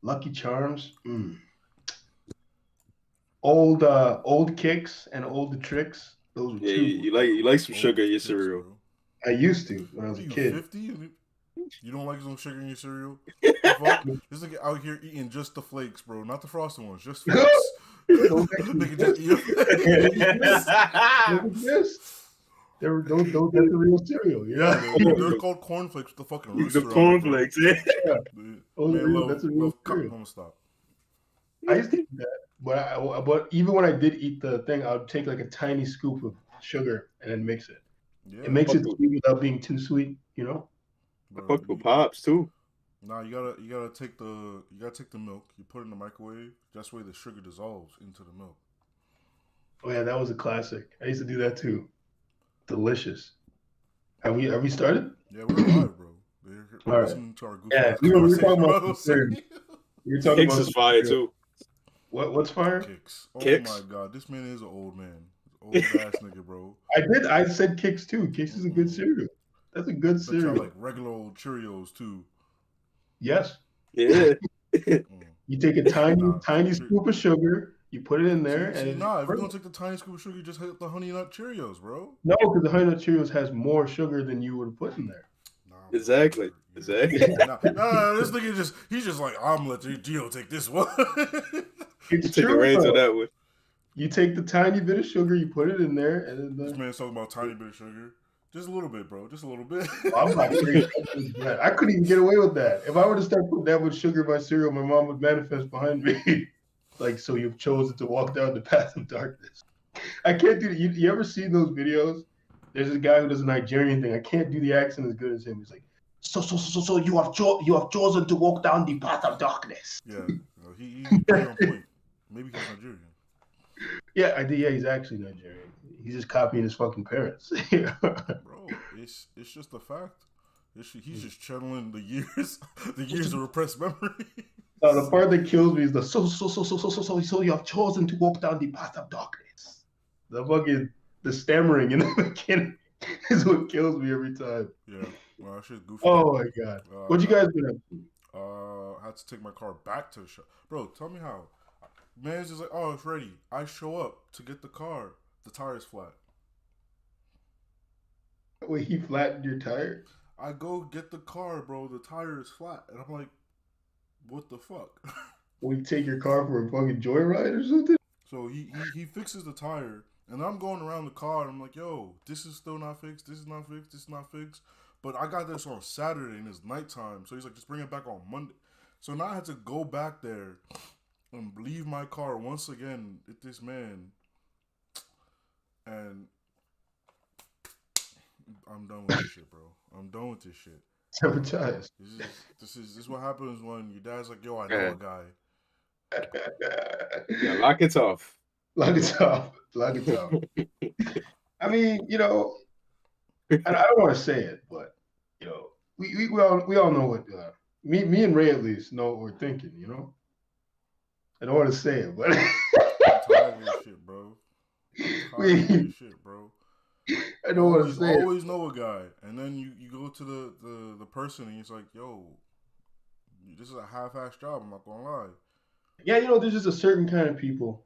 Lucky Charms. Old Kicks and old Tricks. Those were Yeah, two. you like some Old sugar in your kicks, cereal. bro. I used to when I was What a are you, kid. 50? You don't like some sugar in your cereal? The fuck? This nigga out here eating just the flakes, bro. Not the frosted ones, just flakes. Those actually Nigga just eat Those exist. That's a real cereal, you know? Yeah, they're called cornflakes with the fucking The rooster on it, bro. cornflakes, yeah. Yeah, Man, that's a real love, I'm cereal. gonna stop. I used to eat that, but even when I did eat the thing, I would take like a tiny scoop of sugar and then mix it. Yeah, It makes it sweet without being too sweet, you know? I bro. fuck with Pops too. Nah, you gotta take the milk, you put it in the microwave. That's where the sugar dissolves into the milk. Oh yeah, that was a classic. I used to do that too. Delicious. Have we started? Yeah, we're live, bro. They're All right. listening to our goofy Yeah, ass we were conversation talking about about cereal. cereal. You're talking Kicks about is fire cereal. too. What's fire? Kicks. Oh Kicks? my god, this man is an old man. Old ass nigga, bro. I said Kicks too. Kicks is a good cereal. That's a good Bet y'all cereal. like regular old Cheerios too. Yes. Yeah. You take a tiny Nah, scoop of sugar, you put it in there, See, and nah, if you don't take the tiny scoop of sugar, you just hit the Honey Nut Cheerios, bro. no, because the Honey Nut Cheerios has more sugar than you would have put in there. Nah, Exactly. Exactly. Nah, this nigga he's just like, I'm gonna let Gio take this one. It's Take the true. reins Though. on that one. You take the tiny bit of sugar, you put it in there, and This then man's talking about tiny bit of sugar. Just a little bit, bro. Just a little bit. I'm not crazy. I couldn't even get away with that. If I were to start putting that much sugar in my cereal, my mom would manifest behind me. Like, so you've chosen to walk down the path of darkness. I can't do that. You ever seen those videos? There's a guy who does a Nigerian thing. I can't do the accent as good as him. He's like, so you have chosen to walk down the path of darkness. Yeah, he's pretty on point. Maybe he's Nigerian. Yeah, I did. Yeah, he's actually Nigerian. He's just copying his fucking parents. Bro, it's just a fact. He's just channeling the years of repressed memory. The part that kills me is the so you have chosen to walk down the path of darkness. The stammering in the beginning is what kills me every time. Yeah, well, that shit's goofy. Oh my god, what you guys been up to? I had to take my car back to the shop. Bro, tell me how. Man's just like, oh, it's ready. I show up to get the car. The tire's flat. Wait, he flattened your tire? I go get the car, bro. The tire is flat, and I'm like, what the fuck? We take your car for a fucking joyride or something? So he fixes the tire, and I'm going around the car, and I'm like, yo, this is still not fixed. This is not fixed. This is not fixed. But I got this on Saturday, and it's nighttime. So he's like, just bring it back on Monday. So now I had to go back there and leave my car once again with this man. And I'm done with this shit, bro. I'm done with this shit. Sabotage. This is what happens when your dad's like, yo, I know a guy. Yeah, lock it off. Lock it off. Lock it off. I mean, and I don't want to say it, but we all know what me and Ray at least know what we're thinking. I don't want to say it, but I'm tired of this shit, bro. I don't want to say it. Always know a guy, and then you go to the person, and it's like, yo, this is a half-ass job. I'm not gonna lie. Yeah, there's just a certain kind of people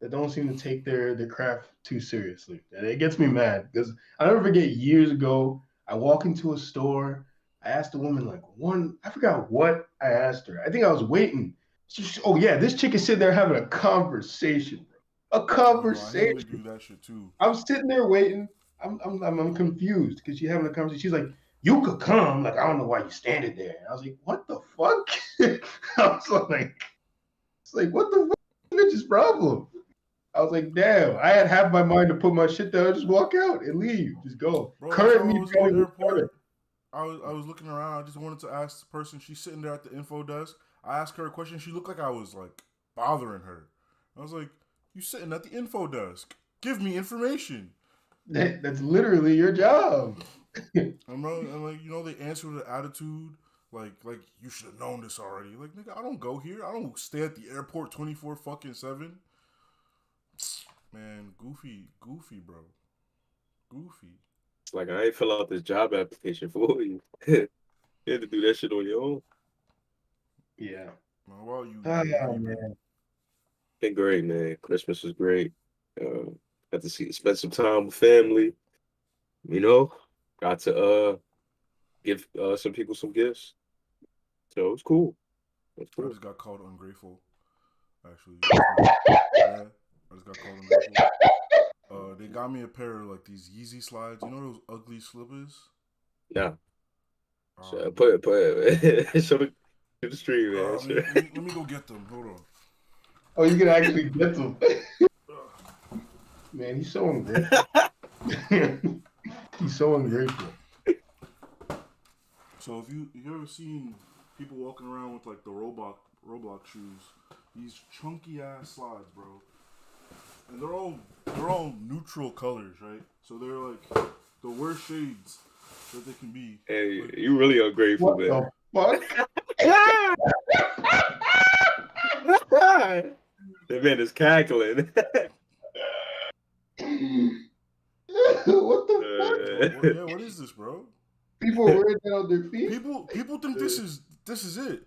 that don't seem to take their craft too seriously, and it gets me mad because I never forget years ago. I walk into a store. I asked a woman I forgot what I asked her. I think I was waiting. Oh yeah, this chick is sitting there having a conversation, bro. A conversation. I do that shit too. I'm sitting there waiting. I'm confused because she's having a conversation. She's like, "You could come." Like, I don't know why you standing there. And I was like, "What the fuck?" I was like, "It's like what the fuck is bitch's problem?" I was like, "Damn!" I had half my mind to put my shit down, and just walk out and leave, just go. Bro, Current me I was in going the with her. airport. I was looking around. I just wanted to ask the person. She's sitting there at the info desk. I asked her a question. She looked like I was like bothering her. I was like, "You sitting at the info desk? Give me information." That's literally your job. I'm like, they answer with an attitude like you should have known this already. Like, nigga, I don't go here. I don't stay at the airport 24/7. Man, goofy, bro. Goofy. It's like I ain't fill out this job application for you. You had to do that shit on your own. Yeah. How about you? Oh, Jay? How you been? man. Been great, man. Christmas was great. Got to spend some time with family. You know, got to give some people some gifts. So it was cool. It was I cool. just got called ungrateful. Actually, yeah, I just got called ungrateful. They got me a pair of like these Yeezy slides. You know those ugly slippers? Yeah. So Um, show the stream, man. Sure. let me go get them. Hold on. Oh, you can actually get them. Man, he's so ungrateful. He's so ungrateful. So if you ever seen people walking around with like the Roblox shoes, these chunky ass slides, bro, and they're all neutral colors, right? So they're like the worst shades that they can be. Hey, Like, you really ungrateful, What man. the fuck? That man is cackling. What the fuck? yeah, what is this, bro? People are wearing that on their feet? People think this is it.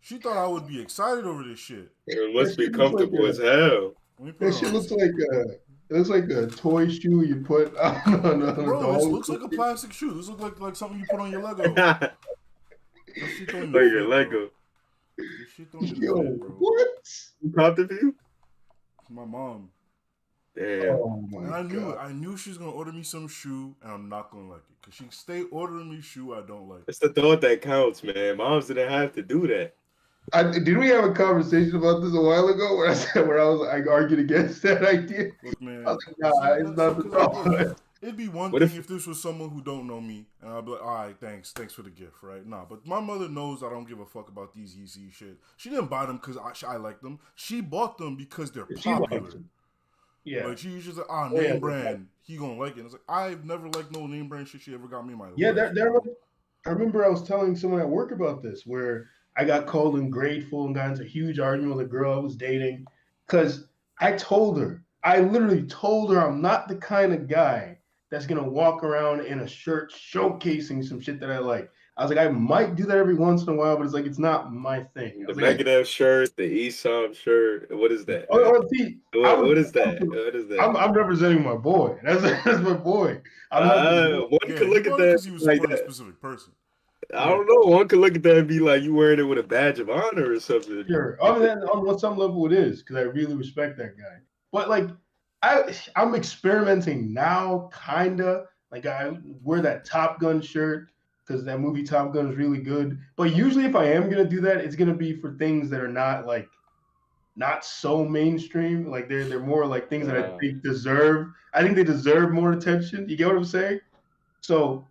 She thought I would be excited over this shit. It must That be shit looks like comfortable a- as hell. Let me put That it shit on. looks like it looks like a toy shoe you put on a Bro, dog. this looks like a plastic shoe. This looks like something you put on your Lego. Like That shit don't even your fit, Lego. bro. This shit don't even Yo, fit, bro. what? You prompted for you? My mom. Damn. Oh my And god. I knew she was gonna order me some shoe, and I'm not gonna like it, cause she stay ordering me shoe I don't like. It's the thought that counts, man. Moms didn't have to do that. Did we have a conversation about this a while ago where I argued against that idea? Look, man. I was like, nah, it's not the thought. It'd be one What thing if- if this was someone who don't know me, and I'd be like, all right, thanks for the gift, right? Nah, but my mother knows I don't give a fuck about these Yeezy shit. She didn't buy them because I like them. She bought them because they're She likes popular. them. Yeah. Like, she's just like, Oh, name yeah, brand, he gonna like it. And it's like, I've never liked no name brand shit she ever got me in my Yeah, life. I remember I was telling someone at work about this where I got called ungrateful and got into a huge argument with a girl I was dating because I literally told her I'm not the kind of guy that's gonna walk around in a shirt showcasing some shit that I like. I was like, I might do that every once in a while, but it's like it's not my thing. I The was like, Megadeth shirt, the Aesop shirt. What is that? see, What is that? What is that? I'm representing my boy. That's my boy. I'm not. One Yeah, could look at that because he was like supporting a that. specific person. I don't know. One could look at that and be like, you wearing it with a badge of honor or something. Sure. Other than on some level it is, because I really respect that guy. But like I'm experimenting now, kinda. Like I wear that Top Gun shirt because that movie Top Gun is really good. But usually if I am gonna do that, it's gonna be for things that are not so mainstream. Like they're more like things that I think they deserve more attention. You get what I'm saying? So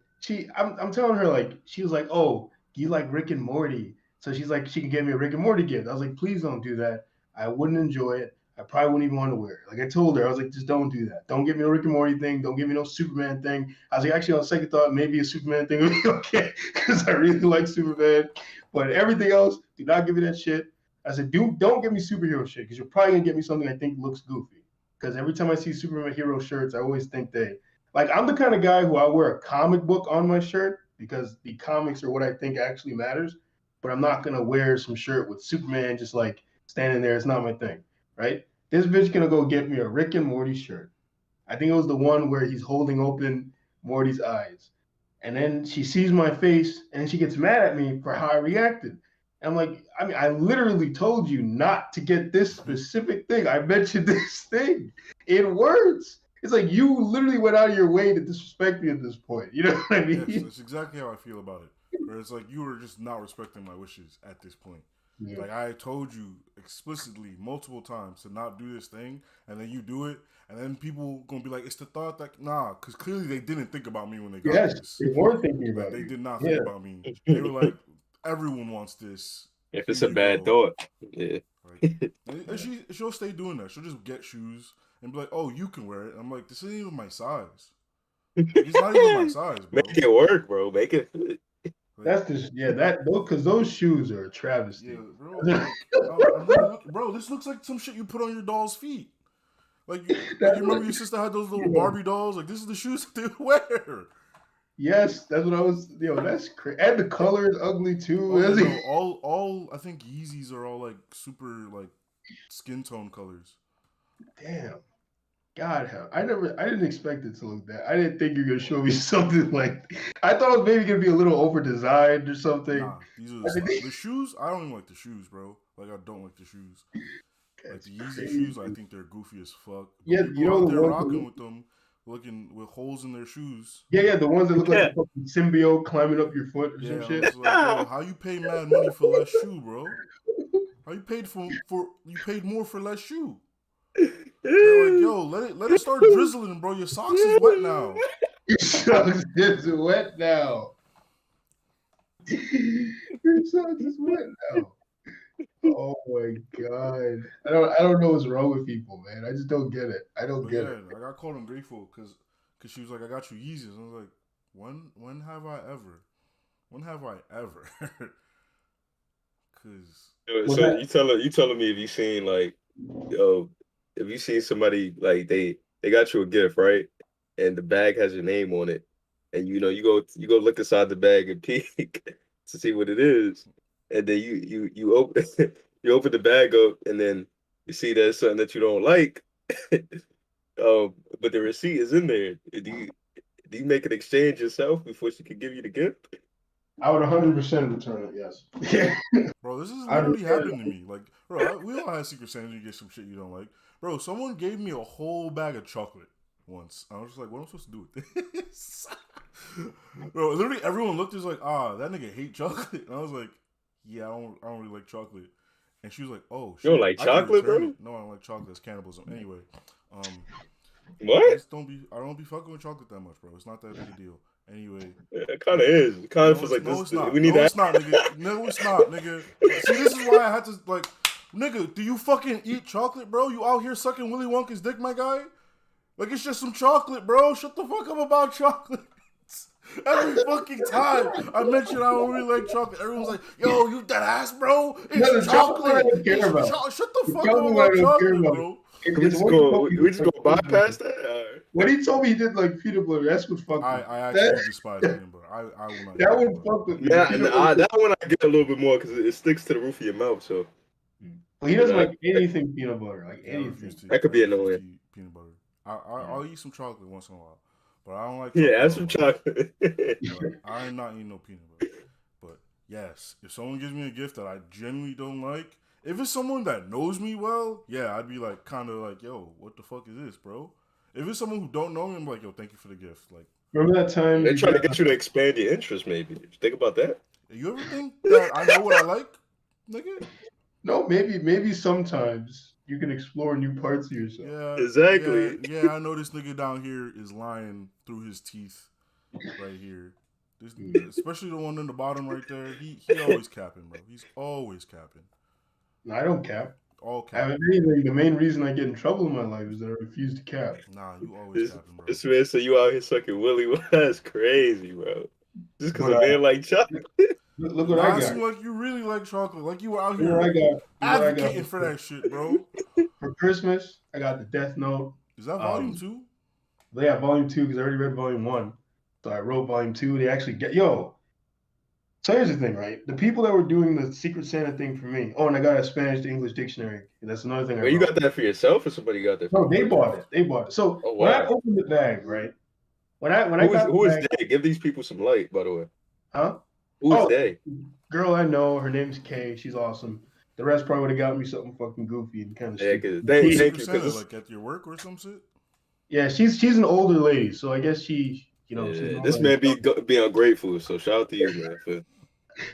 I'm telling her like she was like, oh, you like Rick and Morty, so she's like she can get me a Rick and Morty gift. I was like, please don't do that. I wouldn't enjoy it. I probably wouldn't even want to wear it. Like I told her, I was like, just don't do that. Don't give me a Rick and Morty thing. Don't give me no Superman thing. I was like, actually, on second thought, maybe a Superman thing would be okay because I really like Superman. But everything else, do not give me that shit. I said, don't give me superhero shit because you're probably gonna get me something I think looks goofy. Because every time I see Superman hero shirts, I always think I'm the kind of guy who I wear a comic book on my shirt because the comics are what I think actually matters. But I'm not gonna wear some shirt with Superman just like standing there. It's not my thing, right? This bitch gonna go get me a Rick and Morty shirt. I think it was the one where he's holding open Morty's eyes. And then she sees my face and she gets mad at me for how I reacted. And I'm like, I mean, I literally told you not to get this specific thing. I mentioned this thing in words. It's like you literally went out of your way to disrespect me at this point. You know what I mean? Yes, that's exactly how I feel about it. Where it's like you were just not respecting my wishes at this point. Yeah. Like I told you explicitly multiple times to not do this thing, and then you do it, and then people gonna be like, "It's the thought that nah," because clearly they didn't think about me when they got Yes, this. they weren't thinking Like, about they you. did not think about me. They were like, "Everyone wants this." If it's Here a you bad go. thought, yeah. Like, and she'll stay doing that. She'll just get shoes and be like, "Oh, you can wear it." I'm like, "This isn't even my size. Like, it's not even my size, bro." Make it work, bro. Make it fit. Like, That's just because those shoes are a travesty. yeah, bro. Like, I'm really bro, this looks like some shit you put on your doll's feet. Like you remember your sister had those little Barbie dolls? Like this is the shoes that they wear. Yes, that's what I was. Yo, that's crazy. And the color is ugly too. Oh, That's- no, all I think Yeezys are all like super like skin tone colors. Damn. God, I didn't expect it to look that. I didn't think you were gonna show me something like. I thought it was maybe gonna be a little over designed or something. Nah, these are I the, didn't- the shoes. I don't even like the shoes, bro. Like I don't like the shoes. Like That's the Yeezy crazy. shoes, I think they're goofy as fuck. But Yeah, people you know out the there ones rocking that- with them, looking with holes in their shoes. Yeah, the ones that look like Yeah. a fucking symbiote climbing up your foot or Yeah, some I'm shit. just like, bro, how you pay mad money for less shoe, bro? How you paid for you paid more for less shoe? They're like, yo, let it start drizzling, bro. Your socks is wet now. Your socks is wet now. Your socks is wet now. Oh my god. I don't know what's wrong with people, man. I just don't get it. I don't But get yeah, it. like I called him grateful because she was like, I got you Yeezys. I was like, when have I ever? When have I ever? Because So you telling me if you seen like, yo, if you seen somebody like they got you a gift, right? And the bag has your name on it, and you go look inside the bag and peek to see what it is, and then you open you open the bag up, and then you see there's something that you don't like, but the receipt is in there. Do you make an exchange yourself before she can give you the gift? I would 100% return it, yes. bro, this is I literally understand. happened to me. Like, bro, we all had Secret Santa. You get some shit you don't like, bro. Someone gave me a whole bag of chocolate once. I was just like, what am I supposed to do with this? Bro, literally everyone looked just like, that nigga hate chocolate. And I was like, yeah, I don't really like chocolate. And she was like, oh, shit, You don't like I can chocolate, return bro? it. No, I don't like chocolate. It's cannibalism. Anyway, I What? just don't be fucking with chocolate that much, bro. It's not that big a deal. Anyway, It kind of is. It kind of feels like no, this. it's not. We need no, that. it's not, nigga. No, it's not, nigga. See, this is why I had to like, nigga. Do you fucking eat chocolate, bro? You out here sucking Willy Wonka's dick, my guy? Like it's just some chocolate, bro. Shut the fuck up about chocolate. Every fucking time I mention I don't really like chocolate, everyone's like, "Yo, you that ass, bro? It's No, the chocolate I chocolate. don't care about. Shut the fuck up chocolate I about don't care chocolate, about. bro." We just go bypass that. When he told me he did like peanut butter, that's what fucked me. I actually despise peanut butter. I will not. That eat would fuck with me. Yeah, Peanut butter- that one I get a little bit more because it sticks to the roof of your mouth. So Well, he doesn't like anything peanut butter, like I anything. refuse to That could be I refuse to annoying. eat peanut butter. I'll eat some chocolate once in a while, but I don't like. yeah, chocolate add all some the time. chocolate. But I ain't not eating no peanut butter. But yes, if someone gives me a gift that I genuinely don't like, if it's someone that knows me well, yeah, I'd be like, kind of like, yo, what the fuck is this, bro? If it's someone who don't know me, I'm like, yo, thank you for the gift. Like, Remember that time? They're you trying to got- get you to expand your interest. Maybe think about that. you ever think that I know what I like, nigga? No, maybe sometimes you can explore new parts of yourself. Yeah, Exactly. Yeah, I know this nigga down here is lying through his teeth, right here. This, especially the one in the bottom right there. He always capping, bro. He's always capping. No, I don't cap. All I capping. mean, the main reason I get in trouble in my life is that I refuse to cap. Nah, you always This, capping, bro. this man said you out here sucking Willy. That's crazy, bro. Just because a But, man like chocolate. Look what Nah, I it got. seem like you really like chocolate. Like you were out Look what I here got. Look what I got advocating for that shit, bro. For Christmas, I got the Death Note. Is that volume 2? Yeah, volume 2 because I already read volume 1. So I wrote volume 2. They actually get So here's the thing, right? The people that were doing the Secret Santa thing for me. Oh, and I got a Spanish to English dictionary. And that's another thing. Wait, you got that for yourself or somebody got that? No, For they you? bought it. They bought it. So Oh, when I wow. opened the bag, right? When I got Who the is bag, they? Give these people some light, by the way. huh? Who is Oh. they? Girl I know, her name's Kay. She's awesome. The rest probably would have got me something fucking goofy and kind of Yeah, stupid. thank you, Secret Santa, because like at your work or some shit? Yeah, she's an older lady, so I guess she, she's this not man like- be ungrateful. So shout out to you, man. For,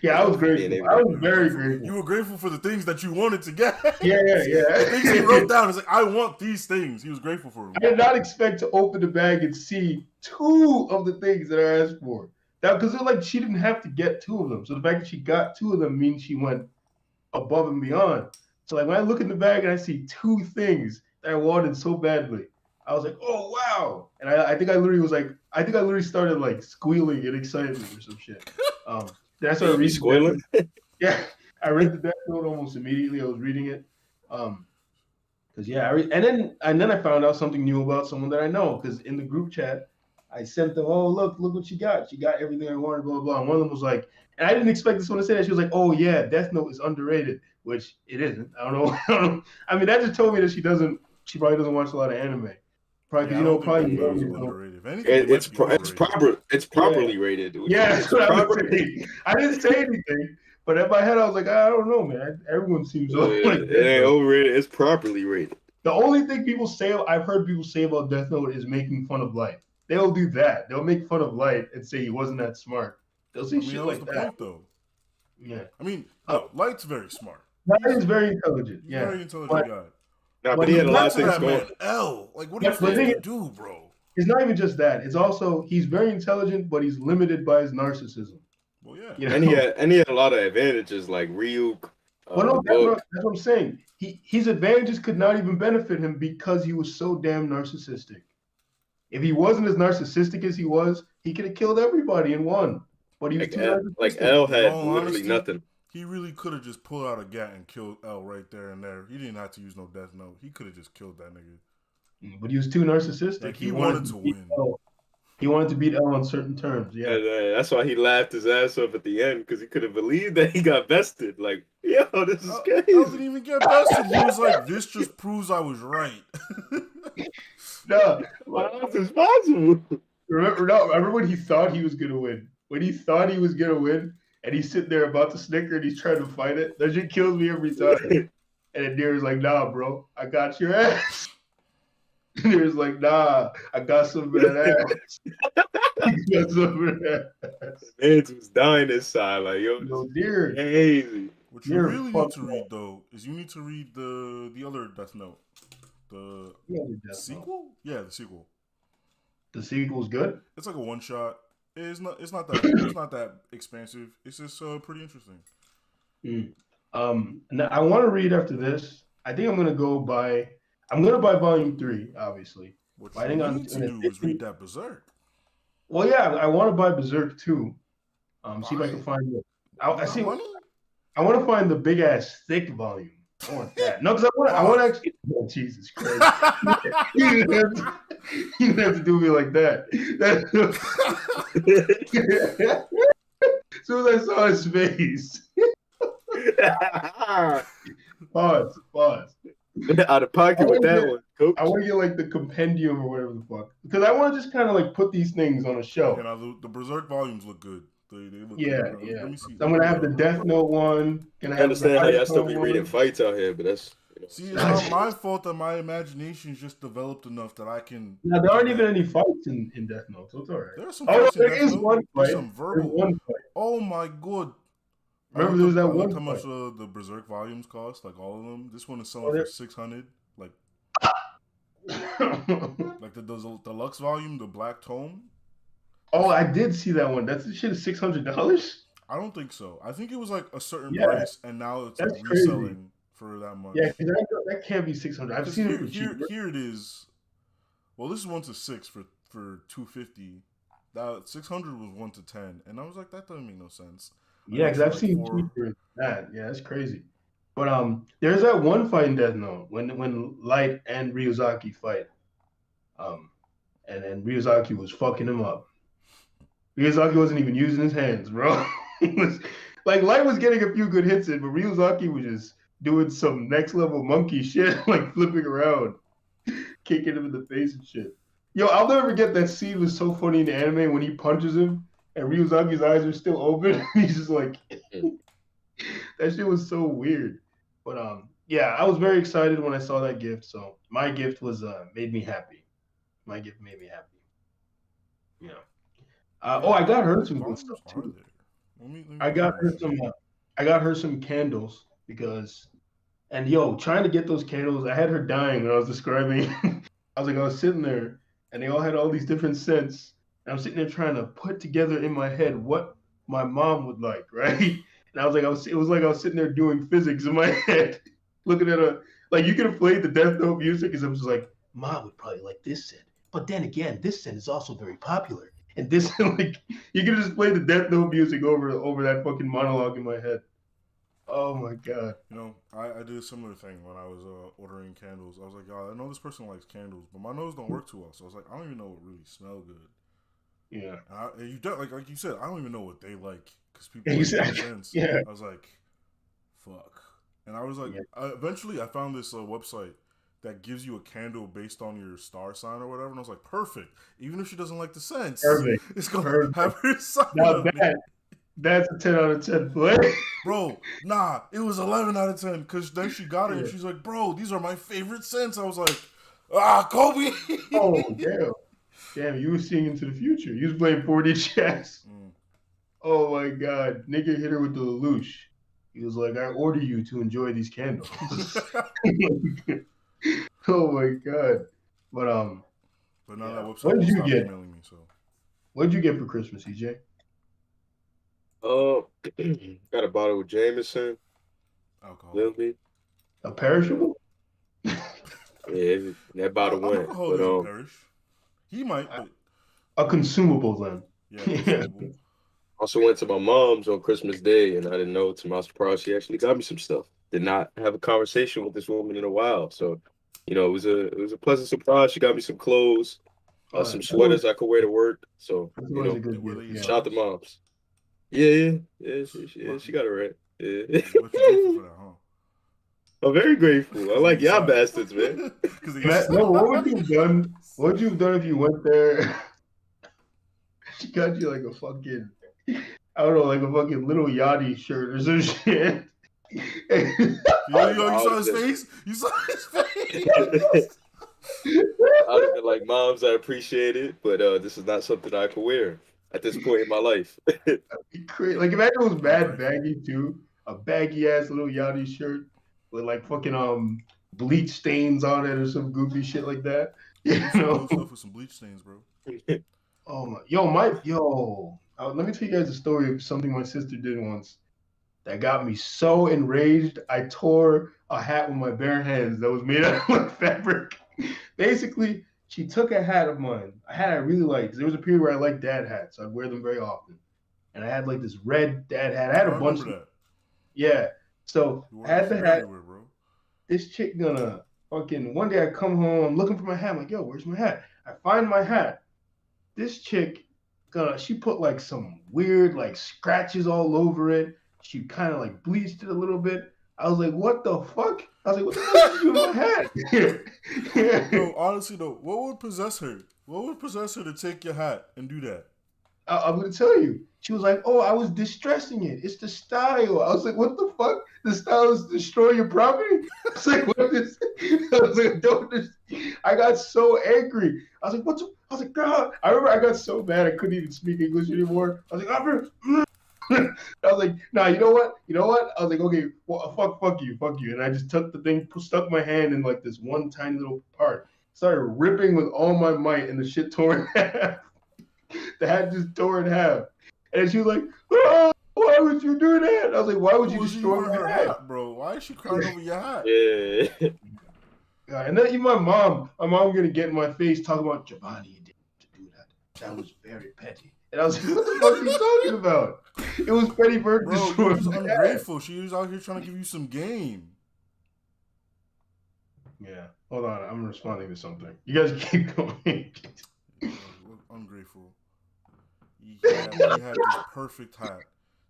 Yeah, I was being grateful. able I to- was very grateful. You were grateful for the things that you wanted to get. Yeah. The things he wrote down is like, I want these things. He was grateful for them. I did not expect to open the bag and see 2 of the things that I asked for. That because they're like she didn't have to get 2 of them. So the fact that she got 2 of them means she went above and beyond. So like when I look in the bag and I see 2 things that I wanted so badly, I was like, oh wow. And I think I literally started like squealing in excitement or some shit. Then I started you reading. squealing? Yeah, I read the Death Note almost immediately. I was reading it, because and then I found out something new about someone that I know. Because in the group chat, I sent them, oh look what you got. She got everything I wanted, blah blah blah. And one of them was like, and I didn't expect this one to say that. She was like, oh yeah, Death Note is underrated, which it isn't. I don't know. I don't know. I mean, that just told me that she probably doesn't watch a lot of anime. Probably Yeah, because I don't think probably Death Note is underrated. If anything, it might be overrated. It's properly rated. Yeah, It's that's what I was proper. saying. I didn't say anything, but in my head I was like, I don't know, man. Everyone seems like It Death ain't Note. overrated. It's properly rated. The only thing I've heard people say about Death Note is making fun of Light. They'll do that. They'll make fun of Light and say he wasn't that smart. They'll say I mean, shit that was like the that. point, though. Yeah. I mean, no, Light's very smart. Light is very intelligent. He's Yeah. a very intelligent guy. Nah, But but he had a lot Back of to things that going. man, L. Like, what are you But the thing supposed to do, bro? It's not even just that. It's also he's very intelligent, but he's limited by his narcissism. Well, yeah. You know? And he had a lot of advantages like Ryuk, Well, no, the book. that's what I'm saying. His advantages could not even benefit him because he was so damn narcissistic. If he wasn't as narcissistic as he was, he could have killed everybody and won. But he was too narcissistic. Like L had In all literally honesty, nothing. He really could have just pulled out a gat and killed L right there and there. He didn't have to use no Death Note. He could have just killed that nigga. But he was too narcissistic. Like, he wanted to beat win. L. He wanted to beat L on certain terms. Yeah. And, that's why he laughed his ass off at the end because he could have believed that he got vested. Like, yo, this is I crazy. didn't even get bested. He was like, this just proves I was right. No, How is this possible? remember when he thought he was gonna win? When he thought he was gonna win, and he's sitting there about to snicker and he's trying to fight it. That shit kills me every time. And then Deer's like, nah, bro, I got your ass. And Deer's like, nah, I got some of that ass. He got some of that ass. Mans was dying inside. Like, yo, Yo, this Deer. is crazy. What you You're really need fucked to read, though, is you need to read the other Death Note. The Yeah, the Death Note. sequel? Yeah, the sequel. The sequel's good. It's like a one shot. It's not that expansive. It's just pretty interesting. Now I want to read after this. I think I'm gonna buy volume 3, obviously. What I you think need to do is read that Berserk. Well, yeah, I want to buy Berserk too. See if I can find it. I see. Money? I want to find the big ass thick volume. I want that. No, because I want to actually. Oh, Jesus Christ! You didn't have to do me like that. As soon as I saw his face, pause. Out of pocket with that one, coach. I want to get like the compendium or whatever the fuck, because I want to just kind of like put these things on a shelf. The Berserk volumes look good. They look Yeah, good. yeah. Let me see. So I'm gonna have the Death Note one. Gonna I have understand how the y'all still be Naruto reading one. fights out here, but that's See, it's not my fault that my imagination's just developed enough that I can. Now there aren't even any fights in Death Note, so it's alright. There's some. Oh, fights in there Death is Note. one There's fight. some There's verbal. one fight. Oh my god! Remember there was that I one looked how much fight. the Berserk volumes cost, like all of them. This one is selling Oh, for there- 600. Like the deluxe volume, the Black Tome. Oh, I did see that one. That's the shit is $600. I don't think so. I think it was like a certain Yeah. price, and now it's like That's crazy. reselling for that much. Yeah, 'cause that can't be 600. I've 'Cause seen it here, for here, cheaper. here it is. Well, this is 1 to 6 for 250. That 600 was 1 to 10, and I was like, that doesn't make no sense. Yeah, because I've Like seen 4. cheaper than that. Yeah, that's crazy. But there's that one fight in Death Note when Light and Ryuzaki fight. And then Ryuzaki was fucking him up. Ryuzaki wasn't even using his hands, bro. Like Light was getting a few good hits in, but Ryuzaki was just doing some next level monkey shit, like flipping around, kicking him in the face and shit. Yo, I'll never forget that scene was so funny in the anime when he punches him and Ryuzaki's eyes are still open. He's just like that shit was so weird. But yeah, I was very excited when I saw that gift. So my gift was made me happy. My gift made me happy. Yeah. I got her some good stuff too. I got her some candles because, and yo, trying to get those candles, I had her dying when I was describing. I was sitting there, and they all had all these different scents. And I'm sitting there trying to put together in my head what my mom would like, right? And it was like I was sitting there doing physics in my head, looking at like you could have played the Death Note music, because I was just like, Mom would probably like this scent, but then again, this scent is also very popular. And this, like, you could just play the Death Note music over that fucking monologue in my head. Oh my god. You know, I did a similar thing when I was ordering candles. I was like, I know this person likes candles, but my nose don't work too well. So I was like, I don't even know what really smell good. Yeah. And you don't like you said. I don't even know what they like because people You like said- nonsense. yeah. I was like, fuck. And I was like, Yeah. eventually I found this website that gives you a candle based on your star sign or whatever. And I was like, perfect. Even if she doesn't like the scents, Perfect. it's gonna Perfect. have her sign Now on it. that's a 10 out of 10 play. Bro, nah, it was 11 out of 10 because then she got it and Yeah. she's like, bro, these are my favorite scents. I was like, Kobe. Oh, damn. Damn, you were seeing into the future. You was playing 4D chess. Mm. Oh my god. Nigga hit her with the Lelouch. He was like, I order you to enjoy these candles. Oh my god. But But now Yeah. that What website did you stopped get? emailing me, so. what'd you get for Christmas, EJ? Got a bottle of Jameson, Alcohol. Lilby. A perishable? Yeah, that bottle went. Alcohol But doesn't perish. He might, but A consumable then. yeah. Yeah. consumable. also went to my mom's on Christmas Day, and I didn't know, to my surprise, she actually got me some stuff. Did not have a conversation with this woman in a while, so it was a pleasant surprise. She got me some clothes, some sweaters I could wear to work. So That's always a good Were gift. they Yeah. shout out to moms. Yeah. She got it right. Yeah. What you grateful for that, huh? I'm very grateful. I like y'all bastards, man. No, what would you have done? What would you have done if you went there? She got you like a fucking, I don't know, like a fucking little Yachty shirt or some shit. You saw his face? You saw his face? I would have been like, moms, I appreciate it, but this is not something I can wear at this point in my life. Like imagine it was mad baggy too, a baggy ass little Yachty shirt with like fucking bleach stains on it or some goofy shit like that. You know? Stuff with some bleach stains, bro. Oh my, let me tell you guys a story of something my sister did once that got me so enraged. I tore a hat with my bare hands that was made out of like fabric. Basically, she took a hat of mine, a hat I really liked. There was a period where I liked dad hats. I'd wear them very often. And I had like this red dad hat. I had a bunch of that. Yeah. So You I wore had that the hat. everywhere, bro. This chick gonna fucking one day I come home, I'm looking for my hat. I'm like, yo, where's my hat? I find my hat. This chick she put like some weird like scratches all over it. She kind of like bleached it a little bit. I was like, what the fuck? I was like, what the fuck did you do with my hat? No, honestly though, what would possess her? What would possess her to take your hat and do that? I'm gonna tell you. She was like, "Oh, I was distressing it. It's the style." I was like, "What the fuck? The style is destroy your property?" I was like, "What is?" I was like, "Don't." I got so angry. I was like, "What's?" I was like, "God!" I remember I got so mad I couldn't even speak English anymore. I was like, I was like, "Nah, you know what? You know what?" I was like, "Okay, well, fuck you," and I just took the thing, stuck my hand in like this one tiny little part, started ripping with all my might, and the shit tore in half. The hat just tore in half. And she was like, "Oh, why would you do that?" I was like, "Why would you destroy her my hat?" bro? Why is she crying over your hat? Yeah. And then even my mom gonna get in my face talking about Giovanni, you didn't have to do that. That was very petty. And I was like, "What the fuck are you talking about?" It was petty bird Bro, destroy you was my hat. ungrateful. She was out here trying to give you some game. Yeah, hold on, I'm responding to something. You guys keep going. Ungrateful. He had this perfect hat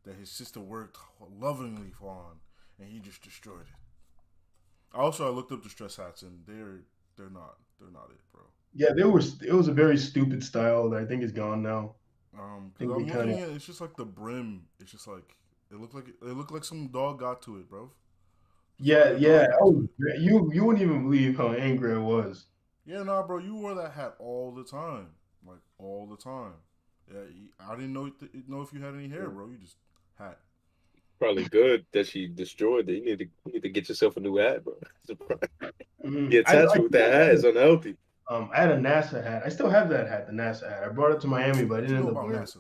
that his sister worked lovingly on, and he just destroyed it. Also, I looked up distress hats, and they're not it, bro. Yeah, it was a very stupid style that I think is gone now. Because I'm looking at it's just like the brim. It's just like it looked like some dog got to it, bro. Yeah. Oh, you wouldn't even believe how angry I was. Yeah, nah, bro. You wore that hat all the time, like all the time. Yeah, I didn't know if you had any hair, bro. You just hat. Probably good that she destroyed it. You need to get yourself a new hat, bro. Mm-hmm. The attachment with that hat is unhealthy. I had a NASA hat. I still have that hat, the NASA hat. I brought it to Miami, but I didn't end up wearing it. NASA?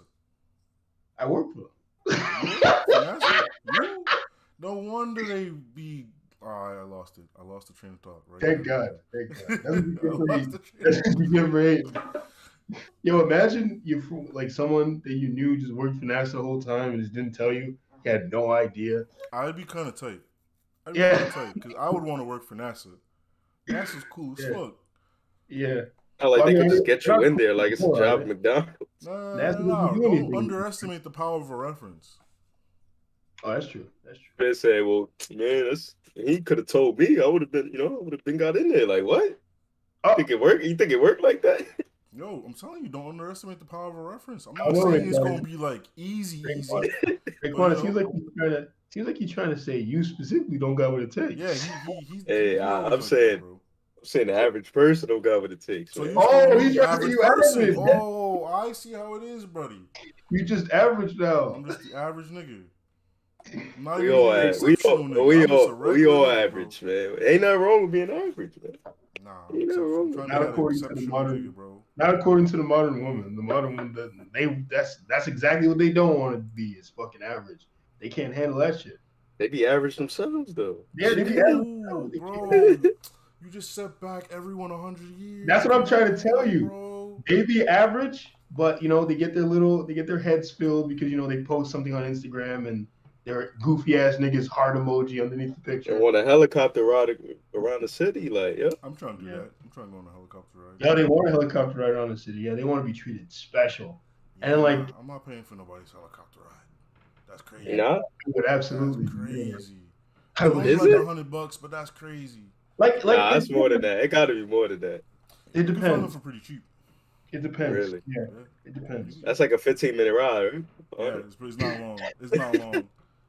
I work for them. NASA? You? No wonder they be. Oh, I lost it. I lost the train of thought. Right. Thank God. That's what you get for hating. Yo, imagine like someone that you knew just worked for NASA the whole time and just didn't tell you. He had no idea. I'd be kind of tight. Because I would want to work for NASA. NASA's cool as fuck. Yeah. I like they can just get you in there like it's a job at McDonald's. Nah, That's nah, what nah. you do Don't anything. underestimate the power of a reference. Oh, that's true. That's true. Man say, well, man, he could have told me. I would have been, I would have been got in there. Like, what? Oh, Think it work? You think it worked like that? Yo, I'm telling you, don't underestimate the power of a reference. I'm I not know saying it, it's but- gonna be like easy. Raekwon, But, it seems like he's trying to say you specifically don't got what it takes. Yeah, he's Hey, he I'm always like saying- that, bro. I'm saying the average person don't got what it takes. So man. you Oh, oh, he's the trying to average say you person. average. Oh, I see how it is, buddy. You just average now. I'm just the average nigga. I'm not we even all the average. We exceptional all, nigga. we I'm just a all, regular we all nigga, average, man. Ain't nothing wrong with being average, man. Bro. Nah, You know, I'm trying not to be according that to the exceptional modern- nigga, bro. Not according to the modern woman. The modern woman, that's exactly what they don't want to be. Is fucking average. They can't handle that shit. They be average themselves, though. Yeah, they be Ooh, average. bro. You just set back everyone 100 years. That's what I'm Come trying to tell on, you. bro. They be average, but they get their heads filled because they post something on Instagram and their goofy ass niggas heart emoji underneath the picture. And want a helicopter ride around the city, like, yeah. I'm trying to do Yeah. that. I'm trying to go on a helicopter ride. Yeah, they want a helicopter ride around the city. Yeah, they want to be treated special. And, like- I'm not paying for nobody's helicopter ride. That's crazy. Nah, But absolutely. That's crazy. I It's would- Is only it? like $100, but that's crazy. like nah, it- that's more than that. It got to be more than that. It You can find them depends. for pretty cheap. It depends. Really? Yeah, Yeah. it depends. That's like a 15-minute ride, right? Yeah, it's not long. It's not long.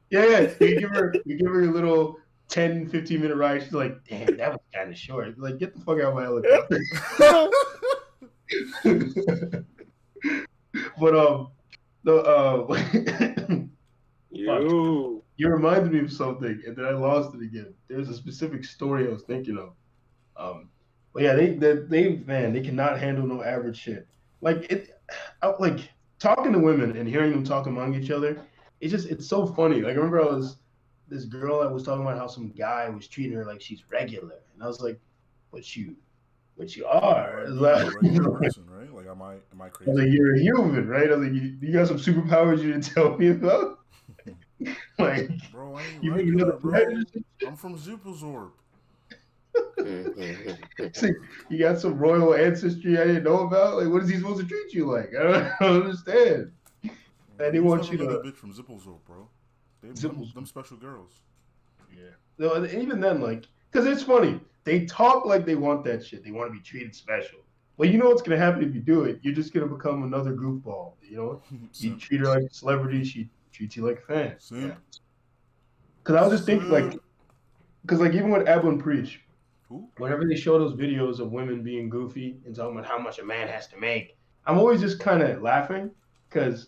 Yeah. You give her a little 10, 15-minute ride. She's like, damn, that was kind of short. Like, get the fuck out of my helicopter. But You. you reminded me of something, and then I lost it again. There's a specific story I was thinking of. But yeah, they cannot handle no average shit. Like talking to women and hearing them talk among each other. It's so funny. Like I remember this girl that was talking about how some guy was treating her like she's regular, and I was like, but you are. You're Like, a regular person, right? Like, am I I was crazy? like, you're a human, right? I was like, you got some superpowers you didn't tell me about? Like, Bro, I ain't you regular, think bro. I'm from Zipplezorp. you got some royal ancestry I didn't know about? Like, what is he supposed to treat you like? I don't understand. And they want never you met to- a bitch from Zipplezorp, bro. Zipplezorp. Them special girls. Yeah. No, and even then, like, because it's funny. They talk like they want that shit. They want to be treated special. Well, you know what's going to happen if you do it? You're just going to become another goofball. You Simp. treat her like a celebrity. She treats you like a fan. Simp. Because I was just thinking, like, Simp. because like even with Ablin Preach, Who? whenever they show those videos of women being goofy and talking about how much a man has to make, I'm always just kind of laughing because,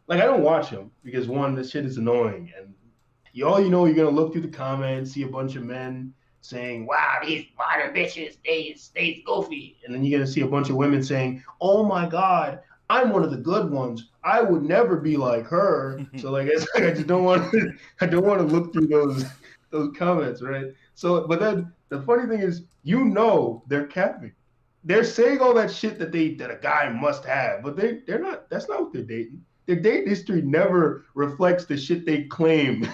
like, I don't watch them because one, this shit is annoying, and you're gonna look through the comments, see a bunch of men saying, "Wow, these modern bitches, they goofy," and then you're gonna see a bunch of women saying, "Oh my God, I'm one of the good ones. I would never be like her." So like, it's like I just don't want to look through those comments, right? So, but then the funny thing is, they're capping. They're saying all that shit that a guy must have, but they're not. That's not what they're dating. Their date history never reflects the shit they claim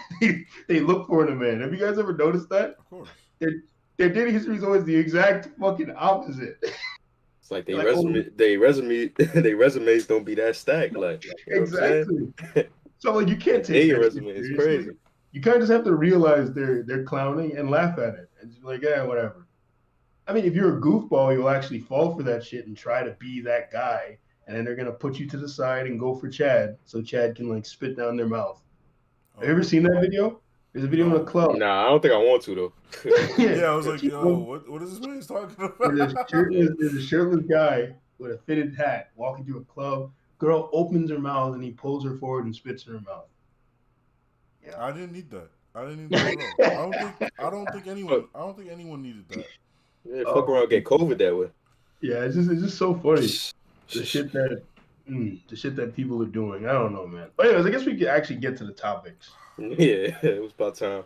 they look for in a man. Have you guys ever noticed that? Of course. Their dating history is always the exact fucking opposite. It's like Like, their resumes don't be that stacked. Like, you know what I'm saying? Exactly. So like, you can't take Hey, your that shit resume is seriously. crazy. You kind of just have to realize they're clowning and laugh at it and just be like, yeah, whatever. I mean, if you're a goofball, you'll actually fall for that shit and try to be that guy, and then they're gonna put you to the side and go for Chad, so Chad can like spit down their mouth. Have you ever seen that video? There's a video in a club. Nah, I don't think I want to though. Yeah, I was like, yo, what is this man talking There's about? there's a shirtless guy with a fitted hat walking through a club. Girl opens her mouth and he pulls her forward and spits in her mouth. I didn't need that. I didn't need that at all. I don't think anyone needed that. Yeah, fuck around, and get COVID that way. Yeah, it's just so funny. The shit that people are doing. I don't know, man. But anyways, I guess we could actually get to the topics. Yeah, it was about time.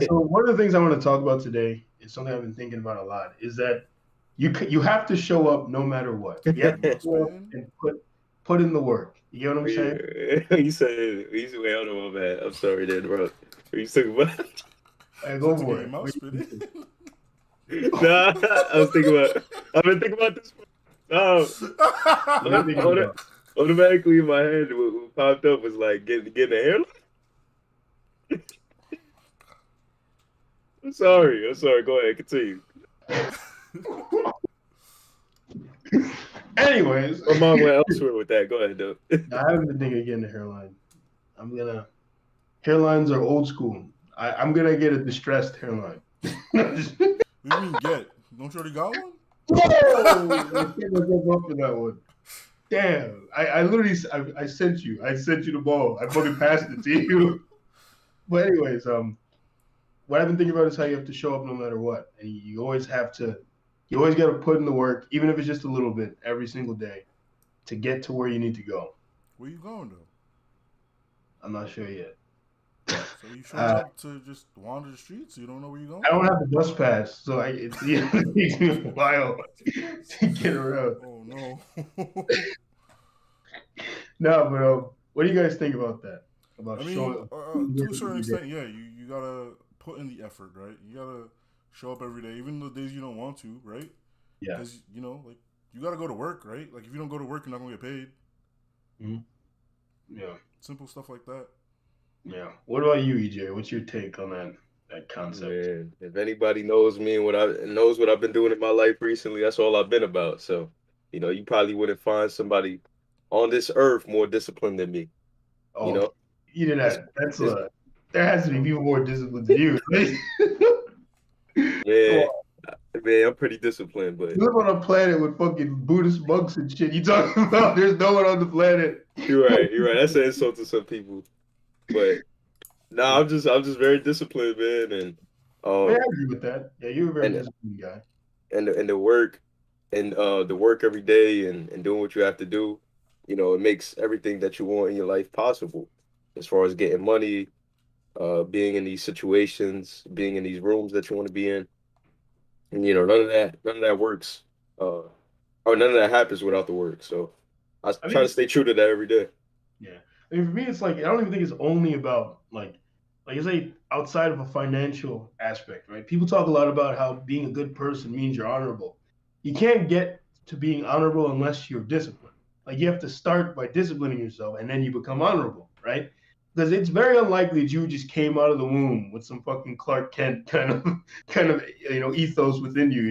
So one of the things I want to talk about today is something I've been thinking about a lot. Is that you have to show up no matter what. You have to show up and put in the work. You get what I'm saying? Yeah. You said, wait, hold on, my bad. I'm sorry, then, bro. What you talking about? Go Took for your it. mouth spit it. Nah, I've been thinking about this No, What are you thinking about? automatically in my head, what popped up was like getting a hairline. I'm sorry. Go ahead, continue. Anyways, My mom went elsewhere with that. Go ahead, though. I haven't been thinking of getting a hairline. Hairlines are old school. I'm gonna get a distressed hairline. What do you mean get? Don't you already got one? Whoa! I can't go up for that one. Damn! I literally I sent you the ball. I fucking passed it to you. But anyways, what I've been thinking about is how you have to show up no matter what, and you always got to put in the work, even if it's just a little bit, every single day, to get to where you need to go. Where you going though? I'm not sure yet. So you showed up to just wander the streets? You don't know where you're going? I don't have the bus pass, so it takes me a while to get around. Oh no. No, but what do you guys think about that? About I mean, showing to a certain extent, yeah, you gotta put in the effort, right? You gotta show up every day, even the days you don't want to, right? Yeah. Because like you gotta go to work, right? Like if you don't go to work, you're not gonna get paid. Mm-hmm. Yeah. Simple stuff like that. Yeah. What about you, EJ? What's your take on that concept? Man, if anybody knows me and knows what I've been doing in my life recently, that's all I've been about. So, you probably wouldn't find somebody on this earth more disciplined than me. Oh, You know, you did that. There has to be people more disciplined than you. man, I'm pretty disciplined, but you live on a planet with fucking Buddhist monks and shit. You talking about there's no one on the planet. You're right. That's an insult to some people, but I'm just very disciplined, man, and I agree with that. Yeah, you're a very disciplined guy. And the work and the work every day and doing what you have to do, it makes everything that you want in your life possible. As far as getting money, being in these situations, being in these rooms that you want to be in, and none of that works, or none of that happens without the work. So I try to stay true to that every day. Yeah, I mean, for me, it's like I don't even think it's only about like it's like outside of a financial aspect, right? People talk a lot about how being a good person means you're honorable. You can't get to being honorable unless you're disciplined. Like you have to start by disciplining yourself, and then you become honorable, right? Because it's very unlikely that you just came out of the womb with some fucking Clark Kent kind of ethos within you.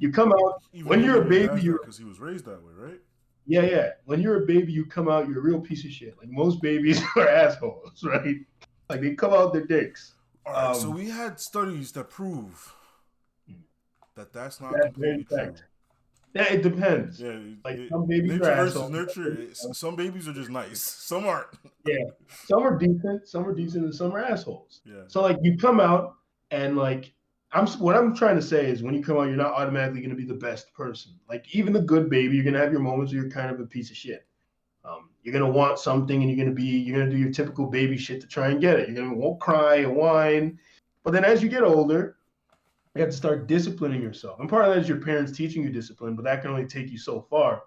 You come out when you're a baby. Because he was raised that way, right? Yeah. When you're a baby, you come out. You're a real piece of shit. Like most babies are assholes, right? Like they come out their dicks. All right. So we had studies that prove that that's not completely true. Yeah, it depends. Yeah, like some babies nature are versus assholes. nurture. Some babies are just nice. Some aren't. Yeah, some are decent, and some are assholes. Yeah. So like you come out and like what I'm trying to say is when you come out, you're not automatically going to be the best person. Like even the good baby, you're going to have your moments where you're kind of a piece of shit. You're going to want something and you're going to do your typical baby shit to try and get it. You're going to cry and whine. But then as you get older, you have to start disciplining yourself. And part of that is your parents teaching you discipline, but that can only take you so far.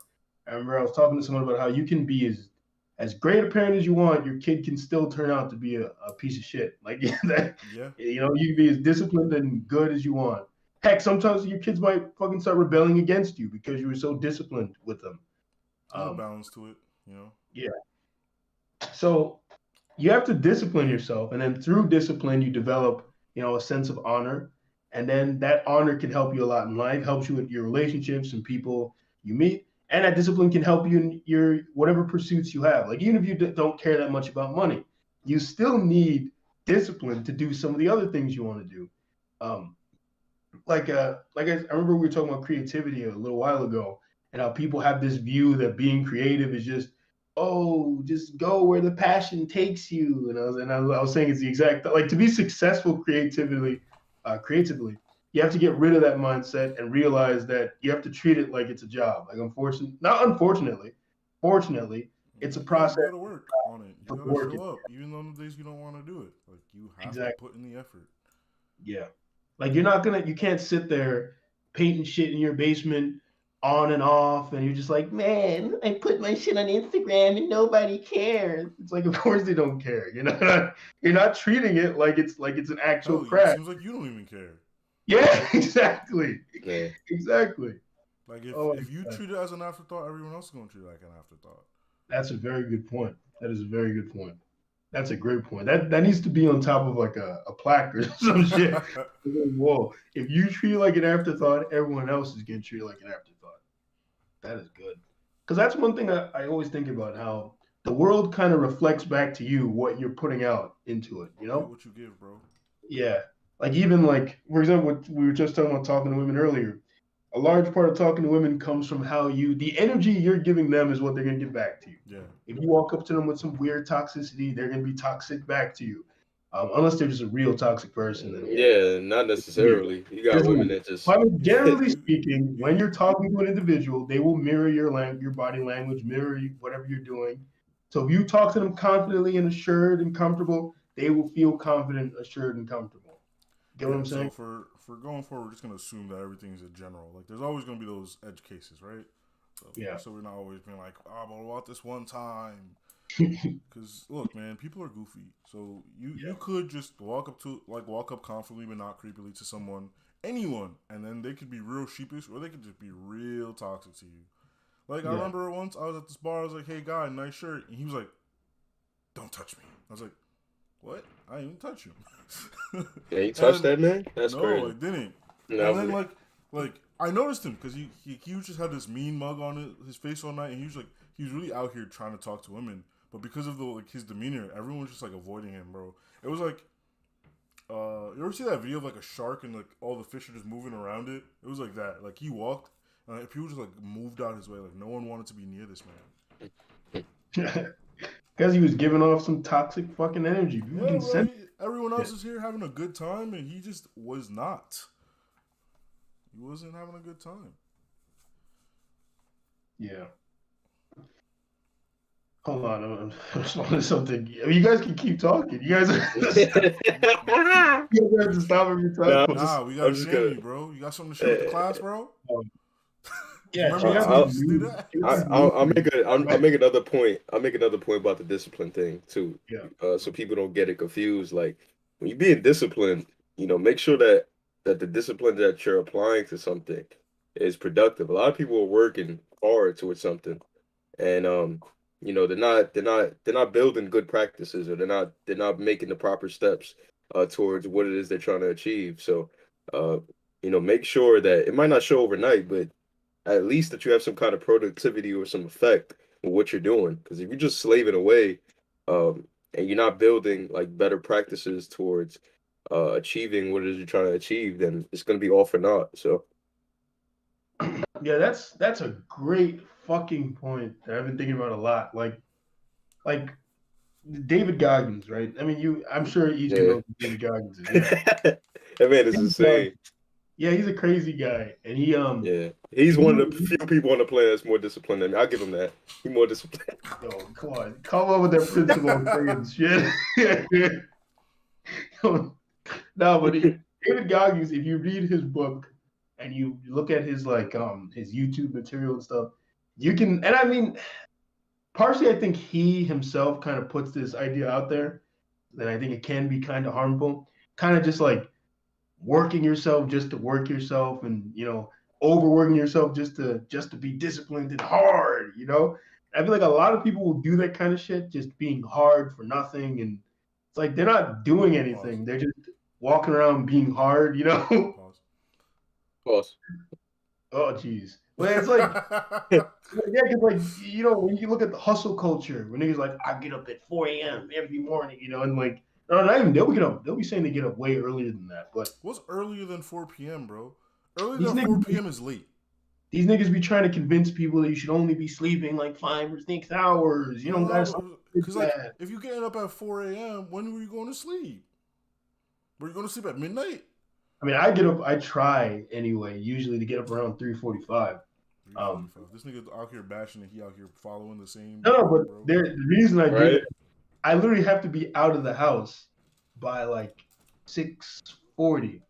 I remember I was talking to someone about how you can be as great a parent as you want, your kid can still turn out to be a piece of shit. Like that, yeah. You can be as disciplined and good as you want. Heck, sometimes your kids might fucking start rebelling against you because you were so disciplined with them. There's a balance to it, Yeah. So you have to discipline yourself, and then through discipline, you develop, a sense of honor. And then that honor can help you a lot in life, helps you with your relationships and people you meet. And that discipline can help you in your whatever pursuits you have. Like even if you don't care that much about money, you still need discipline to do some of the other things you want to do. I remember we were talking about creativity a little while ago, and how people have this view that being creative is just go where the passion takes you. And I was saying it's the exact like to be successful creatively, you have to get rid of that mindset and realize that you have to treat it like it's a job. Like fortunately, it's a process. You gotta work on it. You gotta show up, even on the days you don't want to do it. Like you have to put in the effort. Yeah, like you can't sit there painting shit in your basement on and off, and you're just like, man, I put my shit on Instagram and nobody cares. It's like, of course they don't care. You're not treating it like it's an actual craft. It seems like you don't even care. Yeah, exactly. Yeah. Exactly. Like if Oh, if you God. treat it as an afterthought, everyone else is gonna treat it like an afterthought. That's a very good point. That is a very good point. That's a great point. That needs to be on top of like a plaque or some shit. Whoa. If you treat it like an afterthought, everyone else is getting treated like an afterthought. That is good. Because that's one thing I always think about, how the world kind of reflects back to you what you're putting out into it, you Get know? what you give, bro. Yeah. Like even like, for example, what we were just talking about talking to women earlier. A large part of talking to women comes from how the energy you're giving them is what they're gonna give back to you. Yeah. If you walk up to them with some weird toxicity, they're gonna be toxic back to you. Unless they're just a real toxic person. Then Yeah, not necessarily. You got It's women weird. that just But I mean, generally You- speaking, when you're talking to an individual, they will mirror your body language, mirror whatever you're doing. So if you talk to them confidently and assured and comfortable, they will feel confident, assured, and comfortable. Get what I'm So saying? for going forward, we're just gonna assume that everything's a general. Like there's always gonna be those edge cases, right? So, Yeah. So we're not always being like, oh, but what about this one time? Because look, man, people are goofy. So you could just walk up confidently but not creepily to someone, anyone, and then they could be real sheepish or they could just be real toxic to you. Like I remember once I was at this bar, I was like, "Hey, guy, nice shirt," and he was like, "Don't touch me." I was like, "What? I didn't even touch you." yeah, you touched that man? That's no, crazy. I didn't. No, And then like I noticed him because he just had this mean mug on his face all night, and he was really out here trying to talk to women, but because of his demeanor, everyone was just like avoiding him, bro. It was like, you ever see that video of like a shark and like all the fish are just moving around it? It was like that. Like he walked, and like, people just like moved out his way. Like no one wanted to be near this man. Because he was giving off some toxic fucking energy. People Yeah, can bro. sense. Everyone else is here having a good time, and he just was not. He wasn't having a good time. Yeah. Hold on, I'm responding to something. I mean, you guys can keep talking. You guys have to stop every time. Nah, we gotta shame you, bro. You got something to share with the class, bro? Yeah, Remember check the out time you these used to do moves. that? I'll make another point. I'll make another point about the discipline thing too. Yeah. So people don't get it confused. Like when you're being disciplined, make sure that the discipline that you're applying to something is productive. A lot of people are working hard towards something, and they're not building good practices, or they're not making the proper steps towards what it is they're trying to achieve. So make sure that it might not show overnight, but at least that you have some kind of productivity or some effect with what you're doing. Because if you're just slaving away, and you're not building like better practices towards achieving what it is you're trying to achieve, then it's going to be all for naught. So Yeah, that's a great fucking point that I've been thinking about a lot. Like David Goggins, right? I mean, I'm sure each of you know who David Goggins is. Yeah. that man is insane. Yeah, he's a crazy guy, and he's one of the few people on the planet that's more disciplined than me. I'll give him that. He's more disciplined. Yo, come on with that principle of saying shit. No, but David Goggins, if you read his book and you look at his his YouTube material and stuff, you can, and I mean, partially I think he himself kind of puts this idea out there that I think it can be kind of harmful, kind of just like working yourself just to work yourself, and overworking yourself just to be disciplined and hard. I feel like a lot of people will do that kind of shit, just being hard for nothing, and it's like they're not doing anything. They're just walking around being hard. Pause. Oh, jeez. Well, it's like, yeah, because when you look at the hustle culture, when niggas like, I get up at 4 a.m. every morning, and like, no, not even, they'll get up. They'll be saying they get up way earlier than that. But what's earlier than 4 p.m., bro? Earlier than 4 p.m. is late. These niggas be trying to convince people that you should only be sleeping like 5 or 6 hours. You don't gotta. Because like, if you're getting up at 4 a.m., when were you going to sleep? Were you going to sleep at midnight? I mean, I get up. I try anyway, usually to get up around 3:45. This nigga out here bashing and he out here following the same. No, but the reason I do it, I literally have to be out of the house by like 6:40.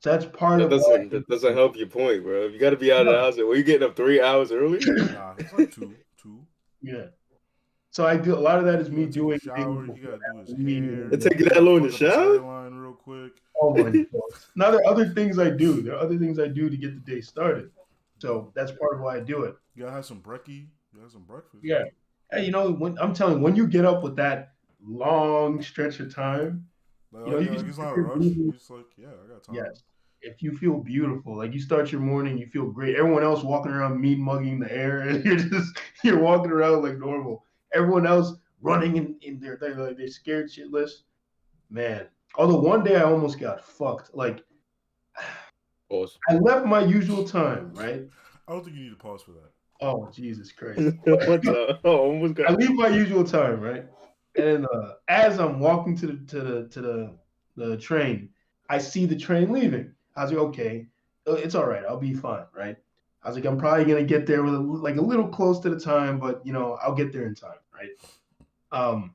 So that's part of that doesn't help your point, bro. You got to be out of the house. Were you getting up 3 hours early? Nah, it's like two. Yeah. So I do a lot of that is me doing. Shower. You gotta do his hair. It take you that long in the shower? Line real quick. Oh my God. Now there are other things I do. There are other things I do to get the day started. So that's part of why I do it. You gotta have some brekkie. You gotta have some breakfast. Yeah. Hey, when I'm telling you, when you get up with that long stretch of time, Like, you yeah, can like just it's sit not a there rush. breathing. You just like, yeah, I got time. Yes. If you feel beautiful, like you start your morning, you feel great. Everyone else walking around mean mugging the air, and you're walking around like normal. Everyone else running in they're scared shitless. Man. Although one day I almost got fucked. Like Pause. I left my usual time, right? I don't think you need to pause for that. Oh Jesus Christ. What the? Oh, almost I got. leave my usual time, right? And as I'm walking to the train, I see the train leaving. I was like, okay, it's all right. I'll be fine, right? I was like, I'm probably gonna get there with like a little close to the time, but I'll get there in time, right? Um,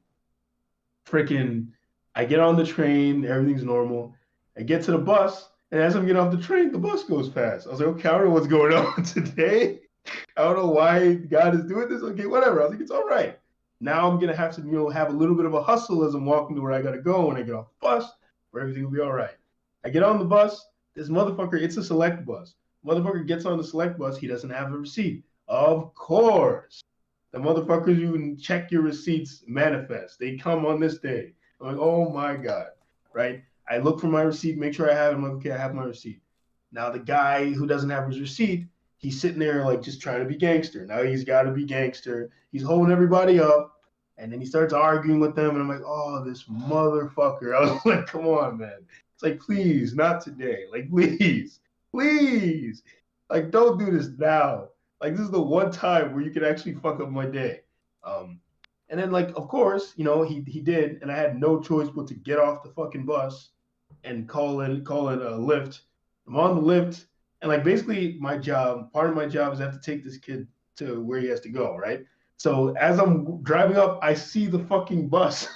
freaking, I get on the train, everything's normal. I get to the bus, and as I'm getting off the train, the bus goes past. I was like, okay, I don't know what's going on today. I don't know why God is doing this. Okay, whatever. I was like, it's all right. Now I'm gonna have to, have a little bit of a hustle as I'm walking to where I gotta go when I get off the bus, where everything will be all right. I get on the bus. This motherfucker, it's a select bus. Motherfucker gets on the select bus. He doesn't have a receipt. Of course, the motherfuckers you can check your receipts manifest. They come on this day. I'm like, oh my God, right? I look for my receipt, make sure I have it. I'm like, okay, I have my receipt. Now the guy who doesn't have his receipt, he's sitting there like just trying to be gangster. Now he's got to be gangster. He's holding everybody up, and then he starts arguing with them, and I'm like, oh, this motherfucker. I was like, come on, man. It's like, please, not today. Like, please, please, like, don't do this now. Like, this is the one time where you can actually fuck up my day. And then, like, of course, he did, and I had no choice but to get off the fucking bus and call in a Lyft. I'm on the Lyft, and like basically part of my job is I have to take this kid to where he has to go, right? So as I'm driving up, I see the fucking bus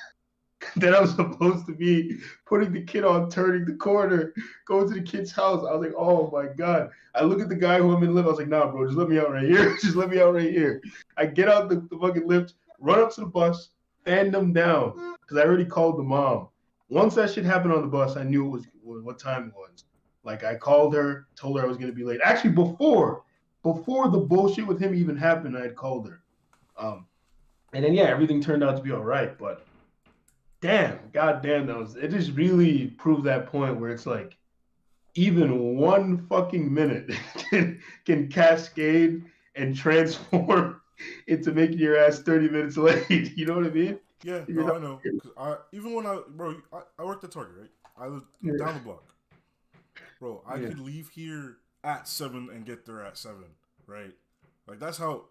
that I'm supposed to be putting the kid on, turning the corner, going to the kid's house. I was like, oh my God. I look at the guy who I'm in Lyft. I was like, nah, bro, just let me out right here. Just let me out right here. I get out the fucking Lyft, run up to the bus, fan them down, because I already called the mom. Once that shit happened on the bus, I knew it was what time it was. Like I called her, told her I was gonna be late. Actually, before the bullshit with him even happened, I had called her. And then everything turned out to be all right. But goddamn, it just really proved that point where it's like even one fucking minute can cascade and transform into making your ass 30 minutes late. You know what I mean? Yeah, no, I know. Cause even when I worked at Target, right? I was down the block. Bro, I could leave here at 7 and get there at 7, right? Like that's how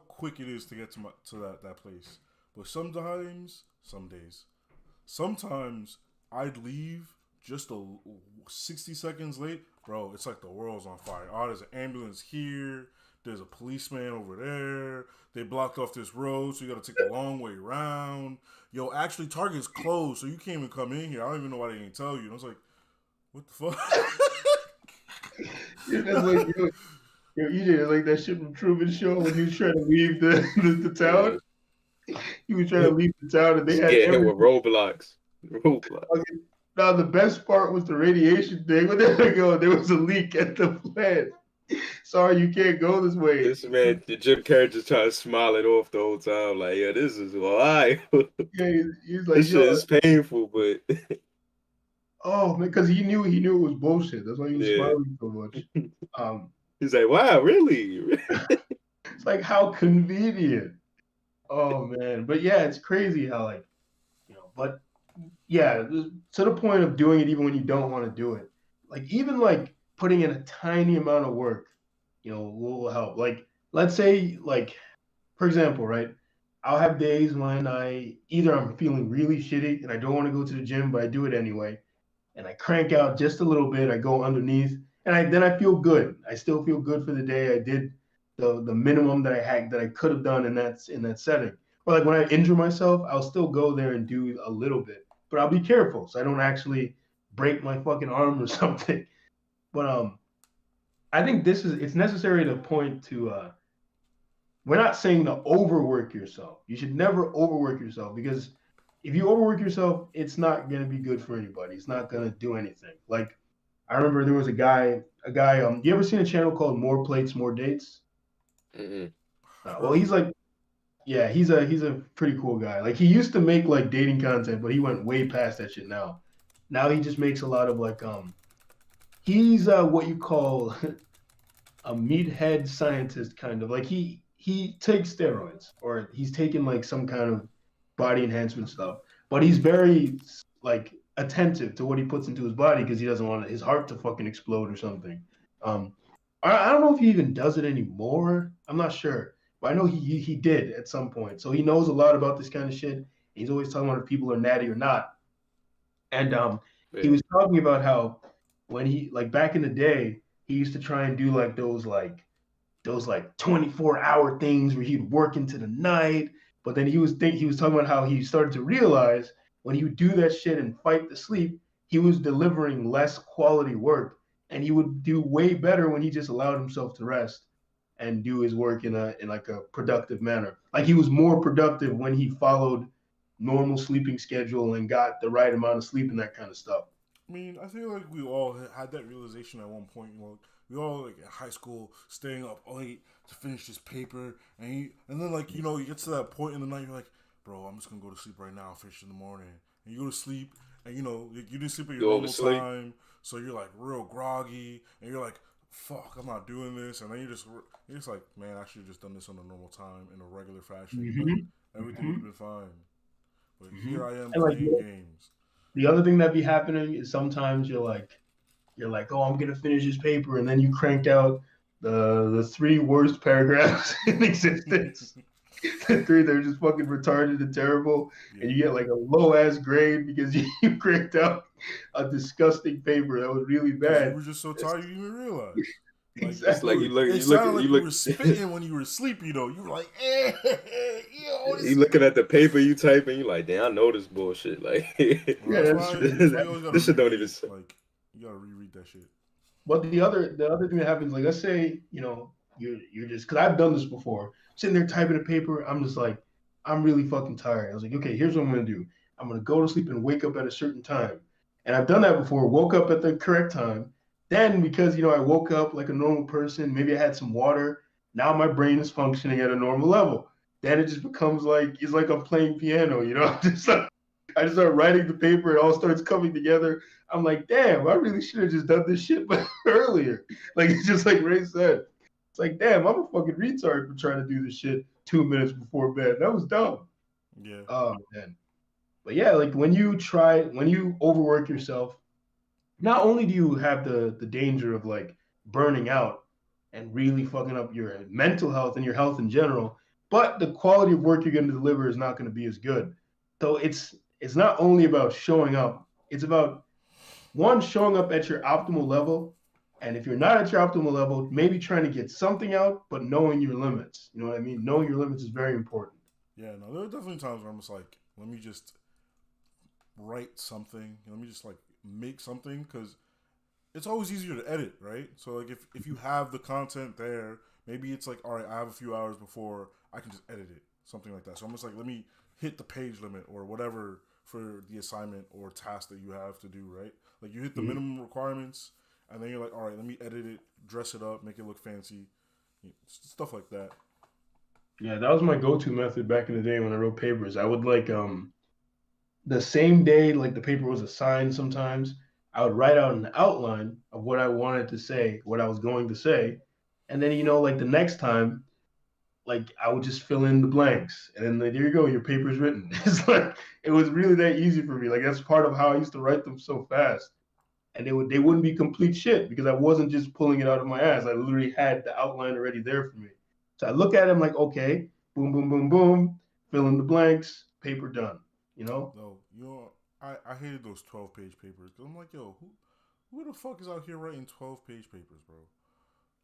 quick it is to get to that place. But sometimes I'd leave just 60 seconds late. Bro, it's like the world's on fire. Oh, there's an ambulance here. There's a policeman over there. They blocked off this road, so you got to take the long way around. Yo, actually, Target's closed, so you can't even come in here. I don't even know why they didn't tell you. And I was like, what the fuck? That's like, EJ, like that shit from Truman Show when he was trying to leave the town. He was trying to leave the town, and they had with roadblocks. Now the best part was the radiation thing. When they were going, there was a leak at the plant. Sorry, you can't go this way. This man, the Jim Carrey just trying to smile it off the whole time. Like, yeah, this is all right. Yeah, he's like, this shit is painful, but oh man, because he knew it was bullshit. That's why he was smiling so much. He's like, wow, really? It's like how convenient. Oh man, but yeah, it's crazy how but yeah, to the point of doing it even when you don't want to do it. Like even like putting in a tiny amount of work, will help. Like let's say for example, right? I'll have days when I'm feeling really shitty and I don't want to go to the gym, but I do it anyway. And I crank out just a little bit. I go underneath, and then I feel good. I still feel good for the day. I did the minimum that I could have done in that setting. Or like when I injure myself, I'll still go there and do a little bit, but I'll be careful so I don't actually break my fucking arm or something. But I think it's necessary to point to. We're not saying to overwork yourself. You should never overwork yourself, because if you overwork yourself, it's not going to be good for anybody. It's not going to do anything. Like I remember there was a guy. You ever seen a channel called More Plates, More Dates? Mm-mm. Well, he's like, yeah, he's a pretty cool guy. Like he used to make like dating content, but he went way past that shit now. Now he just makes a lot of like he's what you call a meathead scientist kind of. Like he takes steroids or he's taking like some kind of body enhancement stuff, but he's very like attentive to what he puts into his body because he doesn't want his heart to fucking explode or something. Um, I don't know if he even does it anymore. I'm not sure, but I know he did at some point. So he knows a lot about this kind of shit. He's always talking about if people are natty or not. And he Yeah. was talking about how when he like back in the day, he used to try and do like those like 24-hour things where he'd work into the night. But then he was talking about how he started to realize when he would do that shit and fight the sleep, he was delivering less quality work, and he would do way better when he just allowed himself to rest and do his work in like a productive manner. Like he was more productive when he followed normal sleeping schedule and got the right amount of sleep and that kind of stuff. I mean, I feel like we all had that realization at one point. You know, we all like in high school staying up late to finish this paper, and then like you get to that point in the night, you're like, bro, I'm just gonna go to sleep right now, finish in the morning, and you go to sleep, and you didn't sleep at your Go normal oversleep. time, so you're like real groggy, and you're like, fuck, I'm not doing this, and then you're just like, man, I should have just done this on a normal time in a regular fashion, but Mm-hmm. everything would Mm-hmm. have been fine. But Mm-hmm. here I am And like playing games. the other thing that be happening is sometimes you're like, oh, I'm gonna finish this paper, and then you cranked out the three worst paragraphs in existence. The three that are just fucking retarded and terrible, and you Yeah. get like a low ass grade because you cranked out a disgusting paper that was really Because you bad. were just so It's, tired you didn't even realize. Like it's like Exactly. it sounded like you were spitting when you were sleepy though. You were like, yo, you this. looking at the paper you type and you like, damn, I know this bullshit. Like Well, Yeah, that's that's why. true. That's why you always gotta this shit don't even reread. say. Like you gotta reread that shit. But the other thing that happens, like let's say, you're just because I've done this before, sitting there typing a paper, I'm just like, I'm really fucking tired. I was like, okay, here's what I'm gonna do. I'm gonna go to sleep and wake up at a certain time. And I've done that before, woke up at the correct time. Then because I woke up like a normal person, maybe I had some water. Now my brain is functioning at a normal level. Then it just becomes like it's like I'm playing piano. Just like, I just start writing the paper, it all starts coming together. I'm like, damn, I really should have just done this shit earlier. Like it's just like Ray said. It's like, damn, I'm a fucking retard for trying to do this shit 2 minutes before bed. That was dumb. Yeah. Oh man. But yeah, like when you overwork yourself, not only do you have the danger of like burning out and really fucking up your mental health and your health in general, but the quality of work you're going to deliver is not going to be as good. So it's not only about showing up, it's about one showing up at your optimal level, and if you're not at your optimal level, maybe trying to get something out, but knowing your limits. You know what I mean? Knowing your limits is very important. Yeah. No, there are definitely times where I'm just like, let me just write something. Let me just like make something because it's always easier to edit, right? So like if you have the content there, maybe it's like, all right, I have a few hours before I can just edit it, something like that. So I'm just like, let me hit the page limit or whatever for the assignment or task that you have to do, right? Like you hit the minimum requirements, and then you're like, all right, let me edit it, dress it up, make it look fancy, stuff like that. Yeah, that was my go-to method back in the day when I wrote papers. I would like the same day like the paper was assigned sometimes, I would write out an outline of what I wanted to say, what I was going to say, and then like the next time like I would just fill in the blanks, and then like, there you go, your paper's written. It's like it was really that easy for me. Like that's part of how I used to write them so fast, and they wouldn't be complete shit because I wasn't just pulling it out of my ass. I literally had the outline already there for me. So I look at them like, okay, boom, boom, boom, boom, fill in the blanks, paper done. You know? No, I hated those 12-page papers because I'm like, yo, who the fuck is out here writing 12-page papers, bro?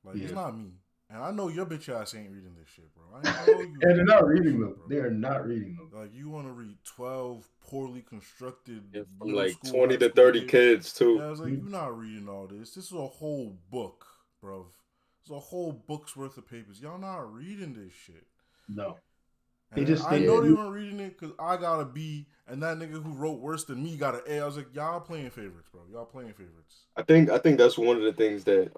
Like, it's Yeah. not me. And I know your bitch ass ain't reading this shit, bro. I know you. And they're not reading this reading shit, them. bro. They are not reading them. Like, you want to read 12 poorly constructed Yeah, from middle like school, 20 high to school 30 kids Yeah, too. I was like, you're not reading all this. This is a whole book, bro. It's a whole book's worth of papers. Y'all not reading this shit. No. And just I think know Yeah. they weren't reading it because I got a B, and that nigga who wrote worse than me got an A. I was like, y'all playing favorites, bro. Y'all playing favorites. I think that's one of the things that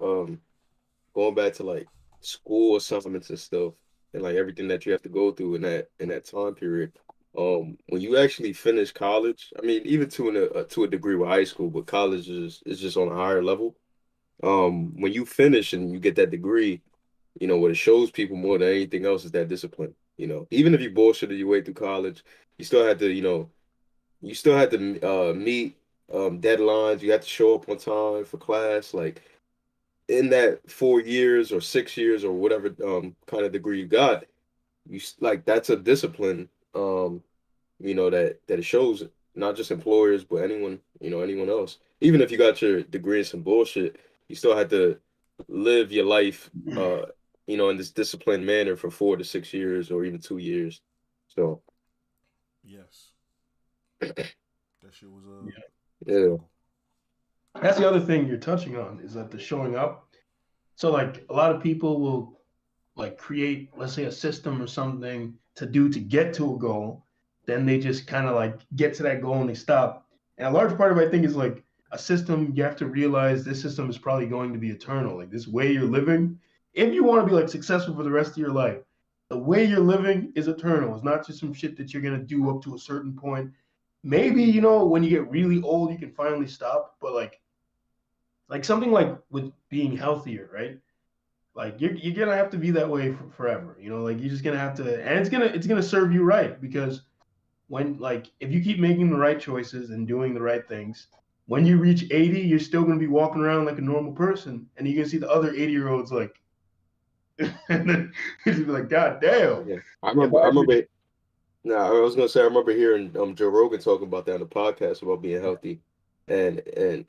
going back to like school assignments and stuff and like everything that you have to go through in that time period. When you actually finish college, I mean, even to a degree with high school, but college is just on a higher level. When you finish and you get that degree, what it shows people more than anything else is that discipline. Even if you bullshitted your way through college, you still had to, meet deadlines. You had to show up on time for class. Like in that 4 years or 6 years or whatever kind of degree you got, like that's a discipline. That it shows not just employers but anyone else. Even if you got your degree in some bullshit, you still had to live your life in this disciplined manner for 4 to 6 years or even 2 years. So Yes. That shit was yeah. that's the other thing you're touching on is that the showing up. So like a lot of people will like create, let's say, a system or something to do to get to a goal. Then they just kind of like get to that goal and they stop. And a large part of it, I think, is like a system. You have to realize this system is probably going to be eternal. Like this way you're living, if you want to be like successful for the rest of your life, the way you're living is eternal. It's not just some shit that you're gonna do up to a certain point. Maybe when you get really old, you can finally stop. But like something like with being healthier, right? Like you're gonna have to be that way forever. Like you're just gonna have to, and it's gonna serve you right because when like if you keep making the right choices and doing the right things, when you reach 80, you're still gonna be walking around like a normal person, and you're gonna see the other 80-year-olds like, and then you're just be like, God damn. Yeah. No, I was gonna say I remember hearing Joe Rogan talking about that on the podcast about being healthy, and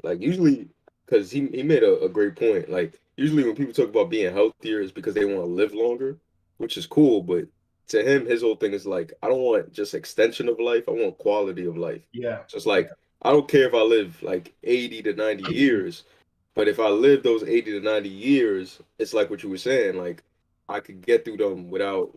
like usually because he made a great point. Like usually when people talk about being healthier, it's because they want to live longer, which is cool. But to him, his whole thing is like I don't want just extension of life. I want quality of life. Yeah, So it's like I don't care if I live like 80 to 90 years, but if I live those 80 to 90 years, it's like what you were saying. Like I could get through them without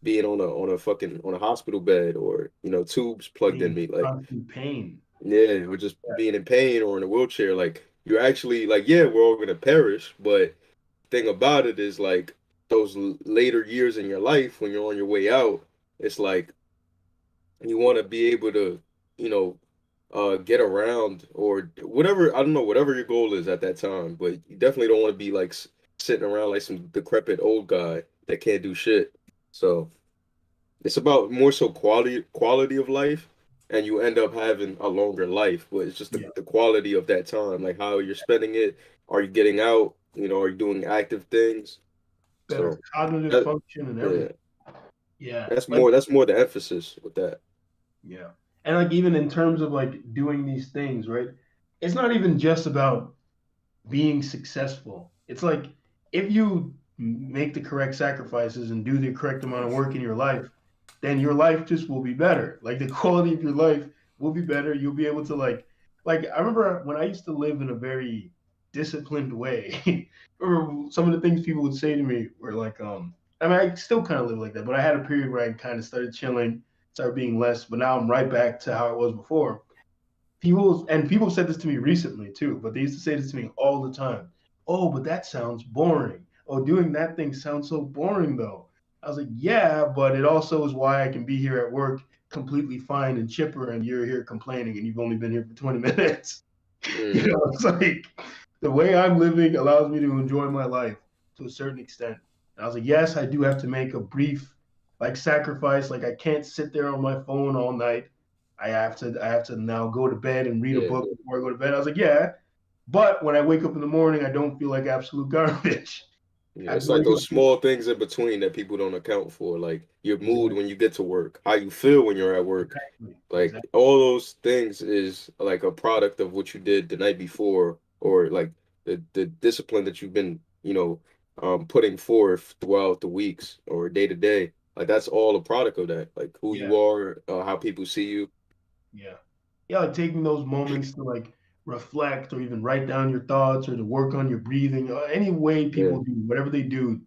being on a hospital bed or tubes plugged in pain, me, like constant pain. yeah, or just being in pain or in a wheelchair. Like you're actually like, yeah, we're all gonna perish, but thing about it is like those later years in your life when you're on your way out, it's like you want to be able to you know get around or whatever. I don't know, whatever your goal is at that time, but you definitely don't want to be like sitting around like some decrepit old guy that can't do shit. So it's about more so quality of life, and you end up having a longer life. But it's just Yeah, the quality of that time, like how you're spending it. Are you getting out? Are you doing active things? better So cognitive that function and yeah, everything. Yeah, that's like more the emphasis with that. yeah, and like even in terms of like doing these things, right? It's not even just about being successful. It's like if you make the correct sacrifices and do the correct amount oh of shit. work in your life, then your life just will be better. Like the quality of your life will be better. You'll be able to like I remember when I used to live in a very disciplined way. Or some of the things people would say to me were like, I mean, I still kind of live like that, but I had a period where I kind of started chilling, started being less, but now I'm right back to how it was before. People said this to me recently too, but they used to say this to me all the time. Oh, but that sounds boring. Oh, doing that thing sounds so boring though. I was like, yeah, but it also is why I can be here at work completely fine and chipper, and you're here complaining, and you've only been here for 20 minutes. Mm, It's like the way I'm living allows me to enjoy my life to a certain extent. And I was like, yes, I do have to make a brief like sacrifice. Like I can't sit there on my phone all night. I have to now go to bed and read a yeah. book before I go to bed. I was like, yeah. But when I wake up in the morning, I don't feel like absolute garbage. Yeah, I it's like wake those up small things in between that people don't account for, like your mood exactly, when you get to work, how you feel when you're at work. exactly, Like exactly. all those things is like a product of what you did the night before, or like the discipline that you've been, putting forth throughout the weeks or day to day. Like that's all a product of that. Like who Yeah, you are, how people see you. yeah. Yeah, like taking those moments to like reflect or even write down your thoughts or to work on your breathing, any way Yeah, people do, whatever they do,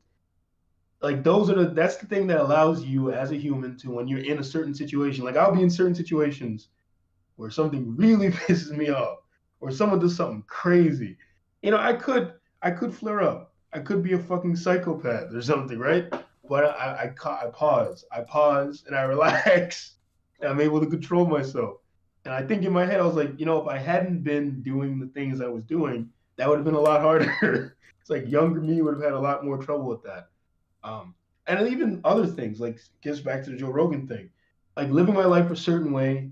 like that's the thing that allows you as a human to, when you're in a certain situation, like I'll be in certain situations where something really pisses me off, or someone does something crazy. I could flare up. I could be a fucking psychopath or something, right? But I pause. I pause and I relax. And I'm able to control myself. And I think in my head, I was like, if I hadn't been doing the things I was doing, that would have been a lot harder. It's like younger me would have had a lot more trouble with that. Um, and even other things, like gets back to the Joe Rogan thing, like living my life a certain way.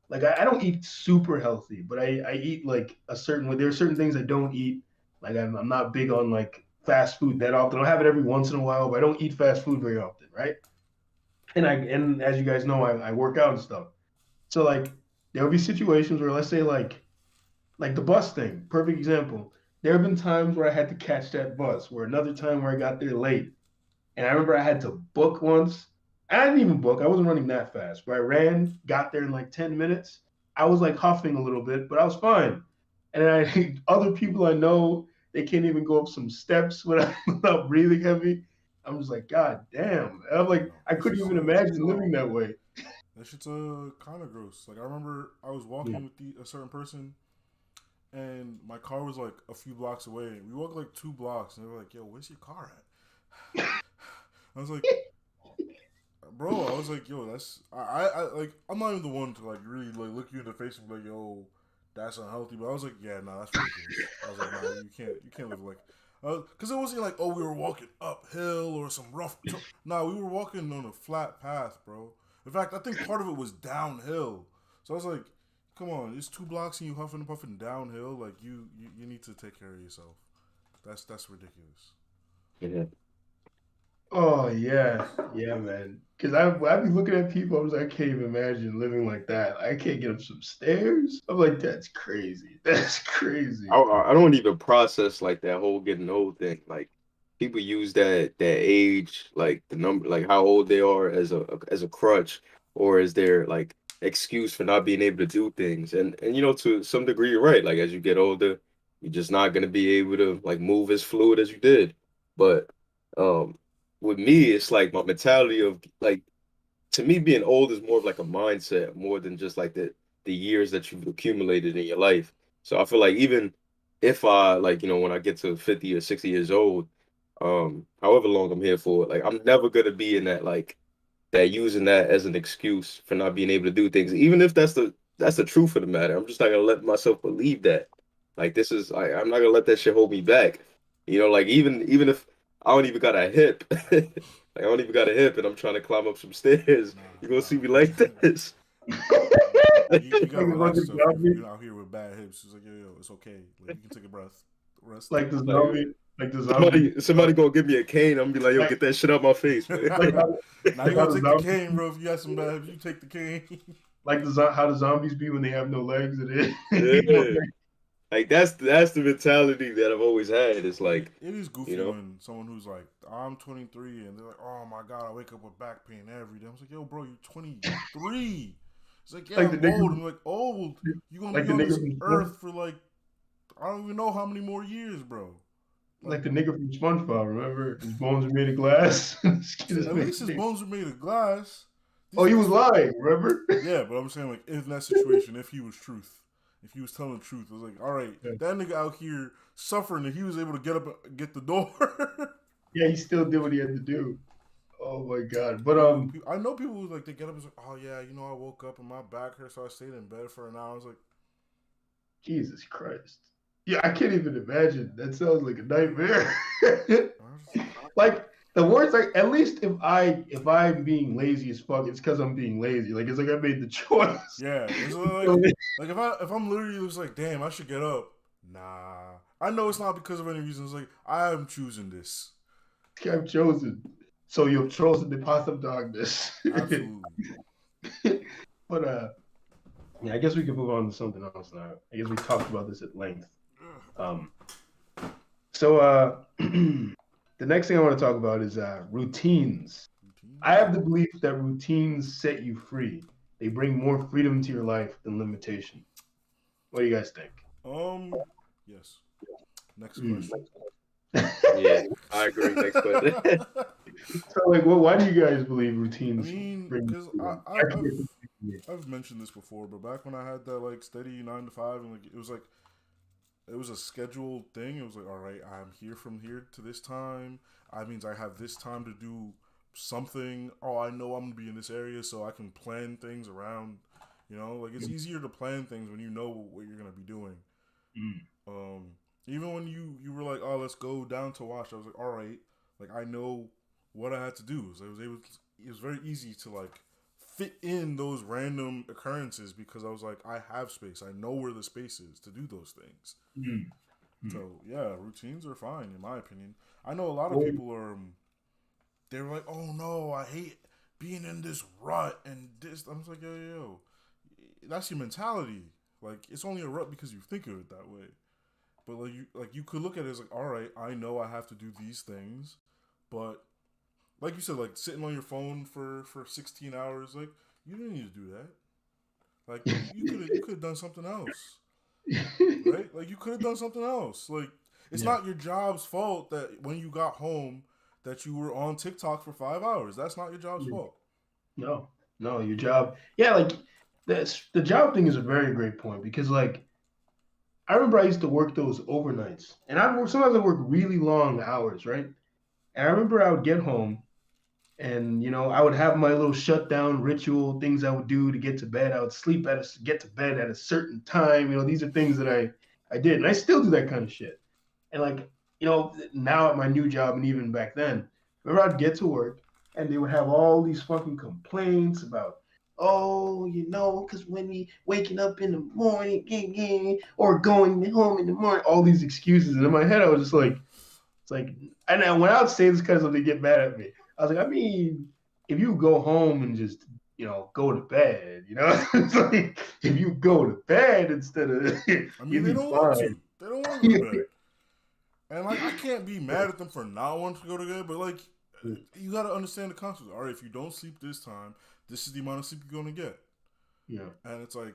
Like I don't eat super healthy, but I eat like a certain way. There are certain things I don't eat. Like I'm not big on like fast food that often. I'll have it every once in a while, but I don't eat fast food very often, right? And as you guys know, I work out and stuff. So like there will be situations where let's say like the bus thing, perfect example. There have been times where I had to catch that bus, where another time where I got there late. And I remember I had to book once. I didn't even book. I wasn't running that fast, but I ran, got there in like 10 minutes. I was like huffing a little bit, but I was fine. And I other people I know, they can't even go up some steps without breathing heavy. I'm just like, God damn. And I'm like, No, I it's couldn't just even imagine living that way. that shit's kind of gross. Like I remember I was Yeah. walking with a certain person, and my car was like a few blocks away. We walked like 2 blocks, and they were like, "Yo, where's your car at?" I was like, "Bro," I was like, "Yo, that's I like I'm not even the one to like really like look you in the face and be like, yo, that's unhealthy." But I was like, "Yeah, nah, that's ridiculous." I was like, "Nah, you can't live like." Because it wasn't like, oh, we were walking uphill or some rough. Nah, we were walking on a flat path, bro. In fact, I think part of it was downhill. So I was like, come on, it's 2 blocks and you huffing and puffing downhill. Like you need to take care of yourself. That's ridiculous. Yeah. Oh yeah, yeah, man. Because I be looking at people, I was like, I can't even imagine living like that. I can't get up some stairs. I'm like, that's crazy. That's crazy. I don't even process like that whole getting old thing. Like people use that age, like the number, like how old they are as a crutch or as their like excuse for not being able to do things. And to some degree you're right. Like as you get older, you're just not gonna be able to like move as fluid as you did. But um with me, it's like my mentality of like to me being old is more of like a mindset more than just like the years that you've accumulated in your life. So I feel like even if I like, when I get to 50 or 60 years old, however long I'm here for, like I'm never gonna be in that like that using that as an excuse for not being able to do things, even if that's the truth of the matter. I'm just not gonna let myself believe that. Like this is I'm not gonna let that shit hold me back. Like even if I don't even got a hip, like I don't even got a hip, and I'm trying to climb up some stairs, Nah, you're gonna see me like nah. this. You gotta Like a relax fucking yourself if zombie, you're out here with bad hips. It's like, yo, it's okay. Like you can take a breath, rest. like the Like zombie, like the zombie. somebody gonna give me a cane. I'm gonna be like, yo, Like get that shit out my face, man. like how, Now you like how gotta the take the zombies, cane, bro. If you got some bad hips, you take the cane. how the zombies be when they have no legs. It is. Yeah. Like that's the mentality that I've always had. It's like, It is you goofy know, when someone who's like, I'm 23, and they're like, oh my god, I wake up with back pain every day. I was like, yo, bro, you're 23. It's like, yeah, like the I'm old. nigga, I'm like, old. You're gonna like be the on nigga this from earth for like, I don't even know how many more years, bro. Like, like the nigga from SpongeBob. Remember, his bones are made of glass. His skin is at made least of his paper. bones were made of glass. Oh, he was These lying. Remember? Yeah, but I'm saying like in that situation, if he was truth, if he was telling the truth, I was like, all right, Yeah. that nigga out here suffering, and he was able to get up, and get the door. Yeah, he still did what he had to do. Oh my god! But I know people who like they get up and say, oh yeah, I woke up and my back hurt, so I stayed in bed for an hour. I was like, Jesus Christ. Yeah, I can't even imagine. That sounds like a nightmare. Like the worst, like at least if I'm being lazy as fuck, it's because I'm being lazy. Like it's like I made the choice. yeah, it's like if I'm literally just like, damn, I should get up. Nah, I know it's not because of any reason. It's like I am choosing this. I've chosen. So you've chosen the path of darkness. Absolutely. But yeah, I guess we can move on to something else now. I guess we talked about this at length. Um, so the next thing I want to talk about is routines. I have the belief that routines set you free. They bring more freedom to your life than limitation. What do you guys think? Yes. Next question. Yeah, I agree. Next question. So, like, why do you guys believe I routines mean, bring because freedom? I've mentioned this before, but back when I had that like steady 9 to 5, and like it was a scheduled thing. It was like, all right, I'm here from here to this time. I means I have this time to do something. Oh, I know I'm gonna be in this area, so I can plan things around. You know, like it's easier to plan things when you know what you're gonna be doing. Mm. Um, Even when you were like, oh, let's go down to watch. I was like, all right, like I know what I had to do. So it was very easy to like fit in those random occurrences because I was like, I have space. I know where the space is to do those things. Mm. Mm. So yeah, routines are fine in my opinion. I know a lot of Well, people are. They're like, oh no, I hate being in this rut and this. I'm just like, yo, that's your mentality. Like it's only a rut because you think of it that way. But you could look at it as like, all right, I know I have to do these things, but like you said, like sitting on your phone for 16 hours, like you didn't need to do that. Like you could have done something else, right? Like you could have done something else. Like it's yeah. not your job's fault that when you got home that you were on TikTok for 5 hours. That's not your job's fault. No, no, your job. Yeah, like that's the job thing is a very great point because like I remember I used to work those overnights, and I work sometimes I work really long hours, right? And I remember I would get home, and I would have my little shutdown ritual things I would do to get to bed. I would get to bed at a certain time. These are things that I did, and I still do that kind of shit. And like now at my new job, and even back then, remember I'd get to work, and they would have all these fucking complaints about. Oh, because when we waking up in the morning, or going home in the morning, all these excuses. And in my head, I was just like, it's like, and then when I would say this because of they get mad at me, I was like, I mean, if you go home and just go to bed, it's like if you go to bed instead of I mean, you'd they be don't want fine. to. They don't want to go to bed. And like I can't be mad at them for not wanting to go to bed, but like you got to understand the consequences. All right, if you don't sleep this time, this is the amount of sleep you're gonna get. Yeah, And it's like,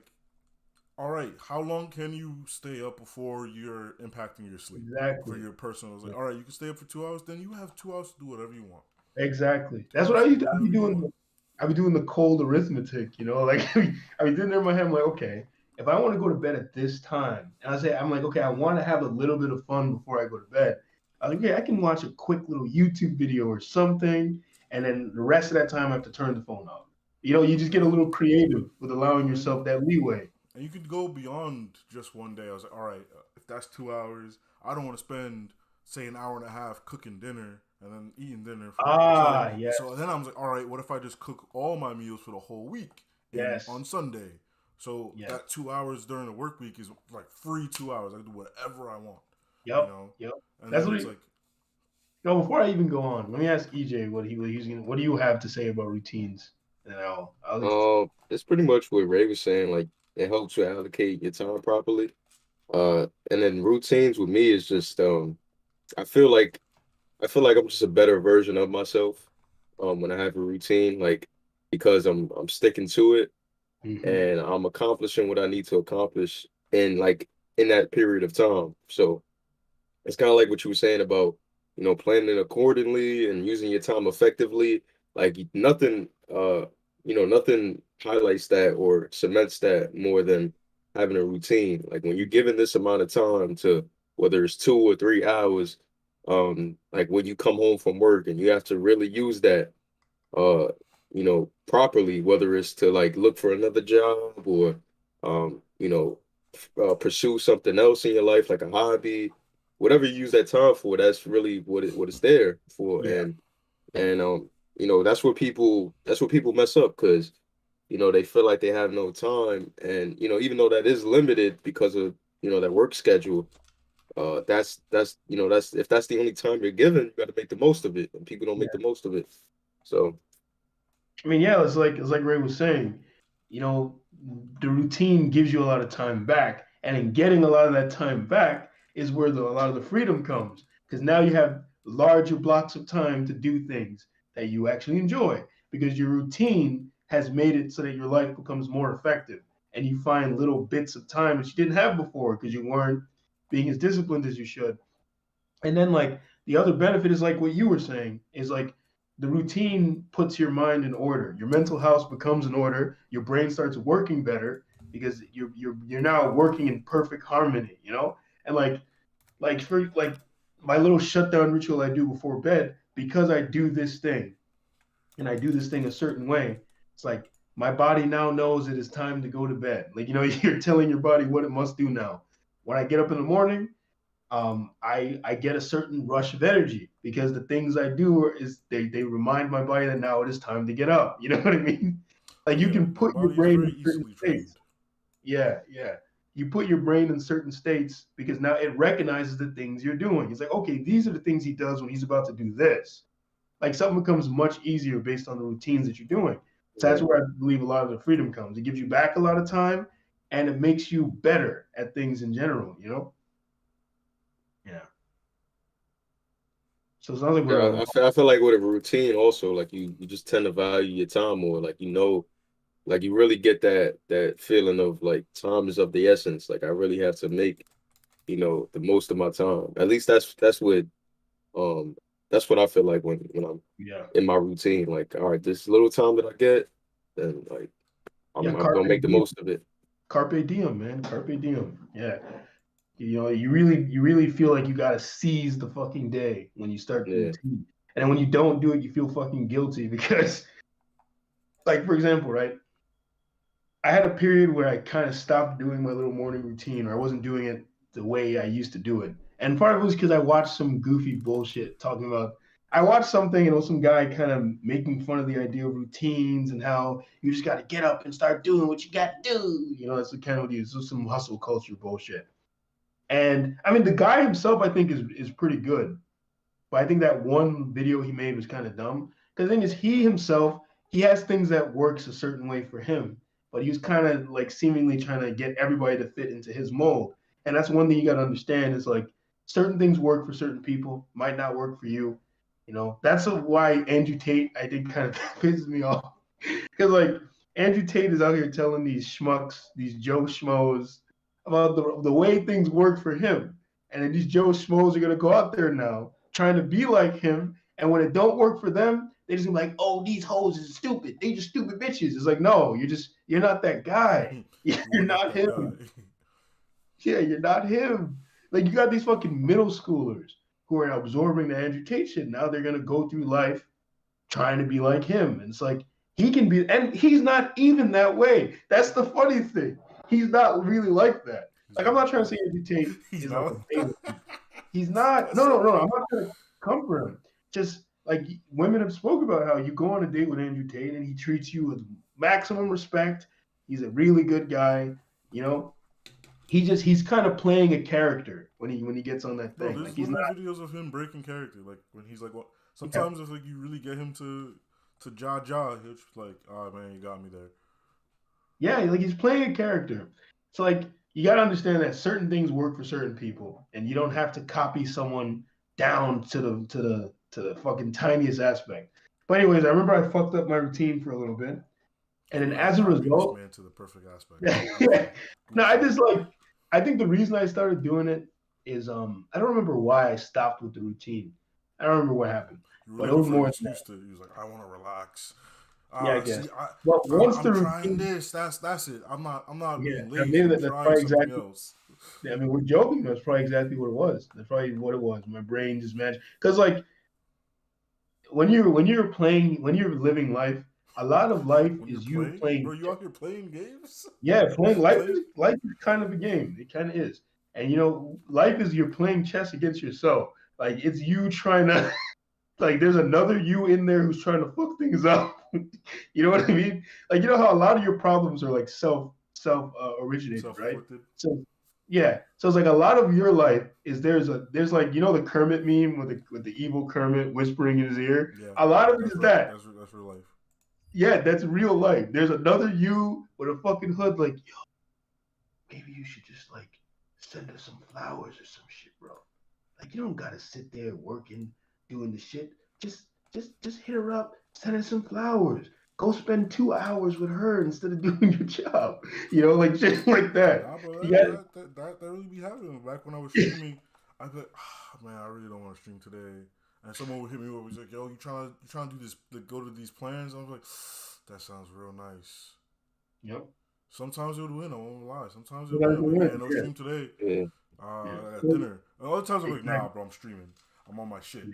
all right, how long can you stay up before you're impacting your sleep for exactly. your personal? It's Yeah, like, all right, you can stay up for 2 hours, then you have 2 hours to do whatever you want. exactly. That's 2 hours what I to used do to. I'd be whatever you want. doing. I'd be doing the cold arithmetic. Like I'd be doing there in my head. I'm like, okay, if I want to go to bed at this time, and I'm like, okay, I want to have a little bit of fun before I go to bed. I was like, yeah, I can watch a quick little YouTube video or something, and then the rest of that time I have to turn the phone off. You just get a little creative with allowing And yourself that leeway. and you could go beyond just one day. I was like, all right, if that's 2 hours, I don't want to spend say an hour and a half cooking dinner and then eating dinner for the. Ah, yes, So then I was like, all right, what if I just cook all my meals for the whole week in yes, on Sunday? So yes. that 2 hours during the work week is like free 2 hours. I can do whatever I want, you Yep, know. yep. And That's then what. it's like, Before I even go on, let me ask EJ what he's gonna. What do you have to say about routines? And I'll It's pretty much what Ray was saying. Like it helps you allocate your time properly. And then routines with me is just I feel like I'm just a better version of myself when I have a routine, like because I'm sticking to it Mhm. and I'm accomplishing what I need to accomplish in that period of time. So it's kind of like what you were saying about, planning accordingly and using your time effectively. Like nothing highlights that or cements that more than having a routine. Like when you're given this amount of time to whether it's 2 or 3 hours, like when you come home from work and you have to really use that properly, whether it's to like look for another job or um, you know, pursue something else in your life, like a hobby, whatever you use that time for, that's really what it's there for. Yeah, And that's where people mess up because they feel like they have no time, and even though that is limited because of that work schedule, that's if that's the only time you're given, you got to make the most of it, and people don't make yeah. the most of it. So I mean, yeah, it's like Ray was saying, you know, the routine gives you a lot of time back, and in getting a lot of that time back is where a lot of the freedom comes, because now you have larger blocks of time to do things that you actually enjoy, because your routine has made it so that your life becomes more effective, and you find little bits of time that you didn't have before because you weren't being as disciplined as you should. And then like the other benefit is like what you were saying is like the routine puts your mind in order. Your mental house becomes in order. Your brain starts working better because you're now working in perfect harmony, you know? And like for like my little shutdown ritual I do before bed, because I do this thing and I do this thing a certain way, it's like my body now knows it is time to go to bed. Like, you know, you're telling your body what it must do now. When I get up in the morning, I get a certain rush of energy because the things I do is they remind my body that now it is time to get up. You know what I mean? Like you Yeah, can your put your body is brain very in certain easily trained. states. Yeah, yeah. You put your brain in certain states because now it recognizes the things you're doing. It's like, okay, these are the things he does when he's about to do this. Like something becomes much easier based on the routines that you're doing. So that's Right. where I believe a lot of the freedom comes. It gives you back a lot of time and it makes you better at things in general, you know? Yeah. So it sounds like we're Yeah, I feel like with a routine also, like you just tend to value your time more. Like you know, like you really get that feeling of like time is of the essence. Like I really have to make, the most of my time. At least um that's what I feel like when I'm yeah. in my routine. Like, all right, this little time that I get, then like Yeah, I'm gonna make the most of it. carpe diem, man. Carpe diem. Yeah. You know, you really feel like you gotta seize the fucking day when you start the Yeah. routine. And then when you don't do it, you feel fucking guilty because like for example, right? I had a period where I kind of stopped doing my little morning routine or I wasn't doing it the way I used to do it. And part of it was because I watched some goofy bullshit talking about I watched something and it was some guy kind of making fun of the idea of routines and how you just got to get up and start doing what you got to do. You know, that's the kind of some hustle culture bullshit. And I mean, the guy himself, I think, is pretty good. But I think that one video he made was kind of dumb. Because the thing is, he himself, he has things that works a certain way for him, but he was kind of like seemingly trying to get everybody to fit into his mold. And that's one thing you got to understand is like certain things work for certain people, might not work for you. You know, that's why Andrew Tate, I think, kind of pisses me off. Because like Andrew Tate is out here telling these schmucks, these Joe Schmoes, about the way things work for him. And then these Joe Schmoes are gonna go out there now trying to be like him. And when it don't work for them, they just be like, oh, these hoes is stupid. They just stupid bitches. It's like, no, you're not that guy. You're You are not not that guy. him. Yeah, you're not him. Like you got these fucking middle schoolers who are absorbing the Andrew Tate shit. Now they're gonna go through life trying to be like him. And it's like he can be, and he's not even that way. That's the funny thing. He's not really like that. He's Like I'm not not like trying to that. say Andrew Tate He's is like not. a beta. He's not. That's No, so no, no. funny. I'm not trying to come for him. Just like women have spoke about how you go on a date with Andrew Tate and he treats you with maximum respect. He's a really good guy. You know, he's kind of playing a character when he gets on that Bro, thing. Like there's he's not. literally videos of him breaking character. Like when he's like, well, Yeah, sometimes if like you really get him to jaw, he'll just like, oh man, you got me there. yeah, like he's playing a character. So like you got to understand that certain things work for certain people, and you don't have to copy someone down to the fucking tiniest aspect. But anyways, I remember I fucked up my routine for a little bit, and You then gotta as a copy this result, man to the perfect aspect. yeah, no, I just like I think the reason I started doing it is I don't remember why I stopped with the routine. I don't remember what happened, You were but it looking was for an more than excuse that. to. He was like, I want to relax. Yeah, I See, guess. But once I'm the trying routine, this. That's it. I'm not yeah, being maybe lazy. I'm that's trying probably something exactly. else. I mean, we're joking. That's probably exactly what it was. That's probably what it was. My brain just matched. Because like when you're living life, a lot of life When you're is you playing, bro, playing. you out here playing games. Yeah, playing Play. life is kind of a game. It kind of is. And you know, life is you're playing chess against yourself. Like it's you trying to like there's another you in there who's trying to fuck things up. You know what I mean? Like you know how a lot of your problems are like self originated, Self right? inflicted. So yeah, so it's like a lot of your life is there's like you know the Kermit meme with the evil Kermit whispering in his ear. Yeah, A lot of it that's is real. that. That's real life. Yeah, that's real life. There's another you with a fucking hood like yo, maybe you should just like send her some flowers or some shit, bro. Like you don't gotta sit there working, doing the shit. Just hit her up, send her some flowers. Go spend 2 hours with her instead of doing your job. You know, like shit like that. Nah, bro, You got that really be happening. Back when I was streaming, I'd be like, man, I really don't want to stream today. And someone would hit me up. He's like, yo, you trying to do this? Go to these plans? I was like, that sounds real nice. Yep. Sometimes it would win. I won't lie. Sometimes it You would guys win. I'm will like, win, man, no yeah. stream today. Yeah. I got Yeah. dinner. And other times I'm like, nah, Exactly. bro, I'm streaming. I'm on my shit.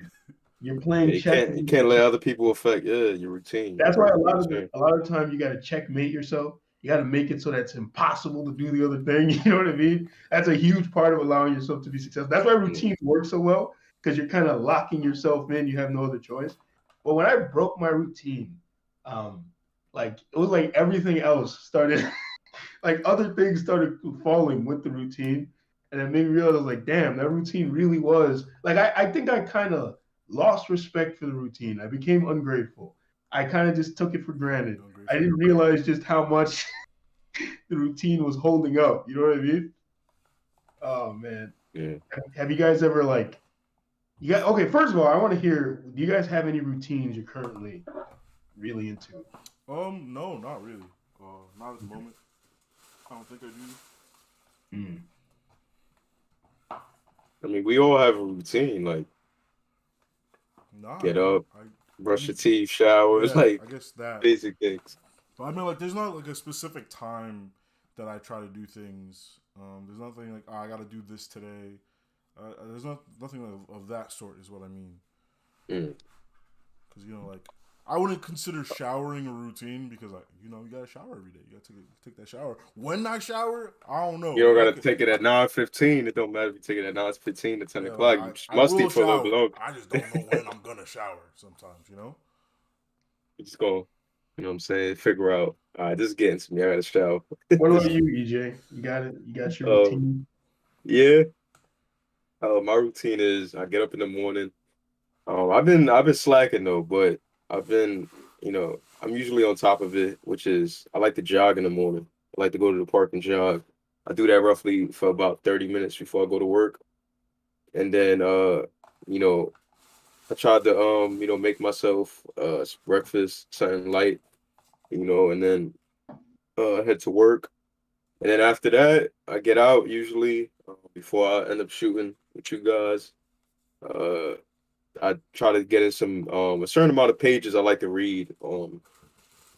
You're Yeah, playing chess. you can't let other people affect your routine. That's why Like you were saying. a lot of time you got to checkmate yourself. You got to make it so that it's impossible to do the other thing. You know what I mean? That's a huge part of allowing yourself to be successful. That's why routines work so well, because you're kind of locking yourself in. You have no other choice. But when I broke my routine, like it was like everything else started, like other things started falling with the routine, and it made me realize I was like, damn, that routine really was like I think I kind of lost respect for the routine. I became ungrateful. I kind of just took it for granted. I didn't realize just how much the routine was holding up. You know what I mean? Oh man. Yeah. Have you guys ever like you got okay, first of all, I want to hear, do you guys have any routines you're currently really into? No, not really. Not at the moment. I don't think I do. Mm. I mean, we all have a routine. Like Nah. get up, I brush your teeth, shower. It's yeah, like I guess that. basic things. But I mean, like, there's not like a specific time that I try to do things. There's nothing like, I got to do this today. There's nothing of that sort is what I mean. Mm. Because like I wouldn't consider showering a routine because you gotta shower every day. You gotta take that shower. When I shower, I don't know. You don't gotta take it at 9:15. It don't matter if you take it at 9:15 to 10 o'clock. Like, You I musty will for a little bit shower. longer. I just don't know when I'm gonna shower. Sometimes, You just go, you know what I'm saying? Figure out. All right, this is getting to me. I gotta shower. What about you, EJ? You got it? You got your Um, routine? yeah. My routine is I get up in the morning. I've been slacking though, but I've been, I'm usually on top of it, which is I like to jog in the morning. I like to go to the park and jog. I do that roughly for about 30 minutes before I go to work. And then you know, I tried to make myself breakfast, something light, and then head to work. And then after that, I get out usually before I end up shooting with you guys. Uh, I try to get in some a certain amount of pages I like to read.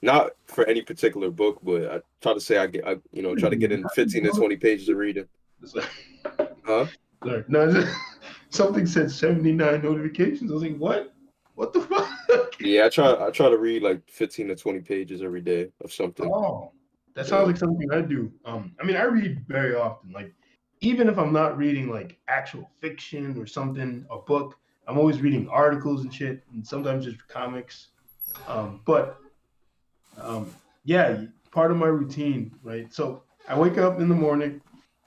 Not for any particular book, but I try to say try to get in 15 to 20 pages of reading. Huh? Sorry. No, something said 79 notifications. I was like, what? What the fuck? Yeah, I try to read like 15 to 20 pages every day of something. Oh, that sounds like something I do. I mean, I read very often. Like, even if I'm not reading like actual fiction or something, a book, I'm always reading articles and shit, and sometimes just comics. But yeah, part of my routine, right? So I wake up in the morning.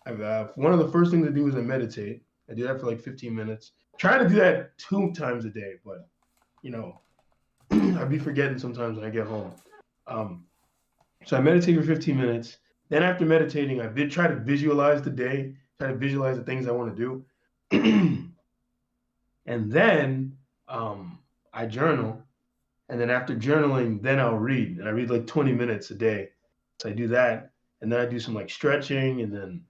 One of the first things I do is I meditate. I do that for like 15 minutes. Try to do that 2 times a day, but I'd be forgetting sometimes when I get home. So I meditate for 15 minutes. Then after meditating, I did try to visualize the day, try to visualize the things I want to do. And then I journal. And then after journaling, then I'll read. And I read like 20 minutes a day. So I do that. And then I do some like stretching and then,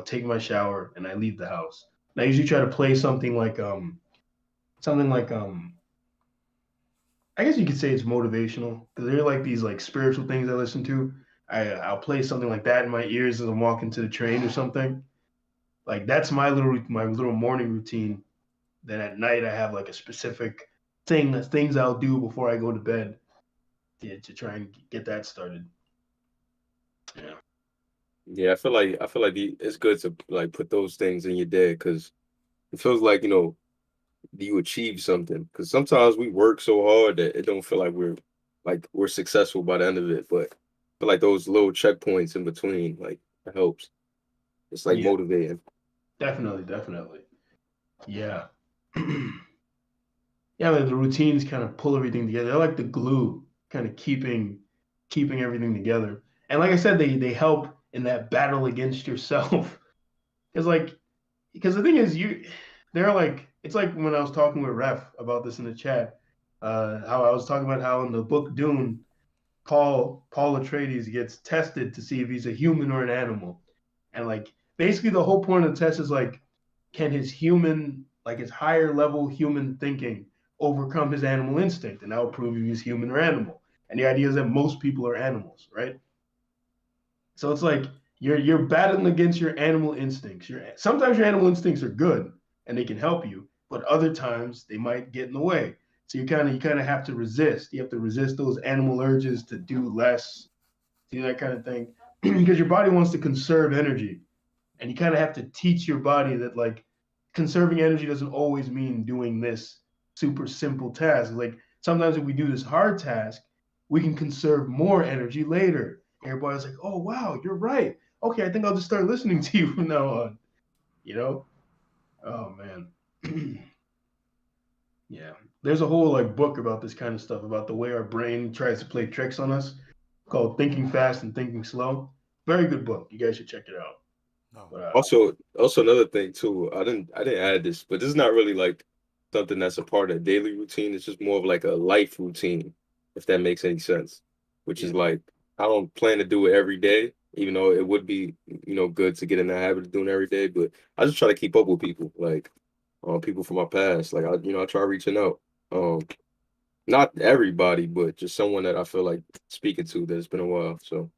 take my shower and I leave the house. And I usually try to play something like I guess you could say it's motivational because they're like these like spiritual things I listen to. I'll play something like that in my ears as I'm walking to the train or something. Like that's my little morning routine. Then at night I have like a specific things I'll do before I go to bed to try and get that started. Yeah. Yeah, I feel like it's good to like put those things in your day because it feels like you achieve something. Because sometimes we work so hard that it don't feel like we're successful by the end of it. But I feel like those little checkpoints in between like it helps. It's like Yeah, motivating. definitely. Yeah. Yeah, like the routines kind of pull everything together. They're like the glue, kind of keeping everything together. And like I said, they help in that battle against yourself. Because the thing is they're like it's like when I was talking with Ref about this in the chat, how I was talking about how in the book Dune, Paul Atreides gets tested to see if he's a human or an animal. And like basically the whole point of the test is like, can his human, like his higher level human thinking, overcome his animal instinct, and that will prove if he's human or animal. And the idea is that most people are animals, right? So it's like you're battling against your animal instincts. Sometimes your animal instincts are good and they can help you, but other times they might get in the way. So you kind of have to resist. You have to resist those animal urges to do less, do that kind of thing, because your body wants to conserve energy, and you kind of have to teach your body that like conserving energy doesn't always mean doing this super simple task. Like sometimes if we do this hard task, we can conserve more energy later. Everybody's like, "Oh wow, you're right. Okay, I think I'll just start listening to you from now on." You know? Oh man. Yeah. There's a whole like book about this kind of stuff, about the way our brain tries to play tricks on us, called Thinking Fast and Thinking Slow. Very good book. You guys should check it out. No. But, Also another thing too. I didn't add this, but this is not really like something that's a part of daily routine. It's just more of like a life routine, if that makes any sense. Which is Yeah. like I don't plan to do it every day, even though it would be good to get in the habit of doing it every day. But I just try to keep up with people, like people from my past. Like I try reaching out. Not everybody, but just someone that I feel like speaking to that's been a while. So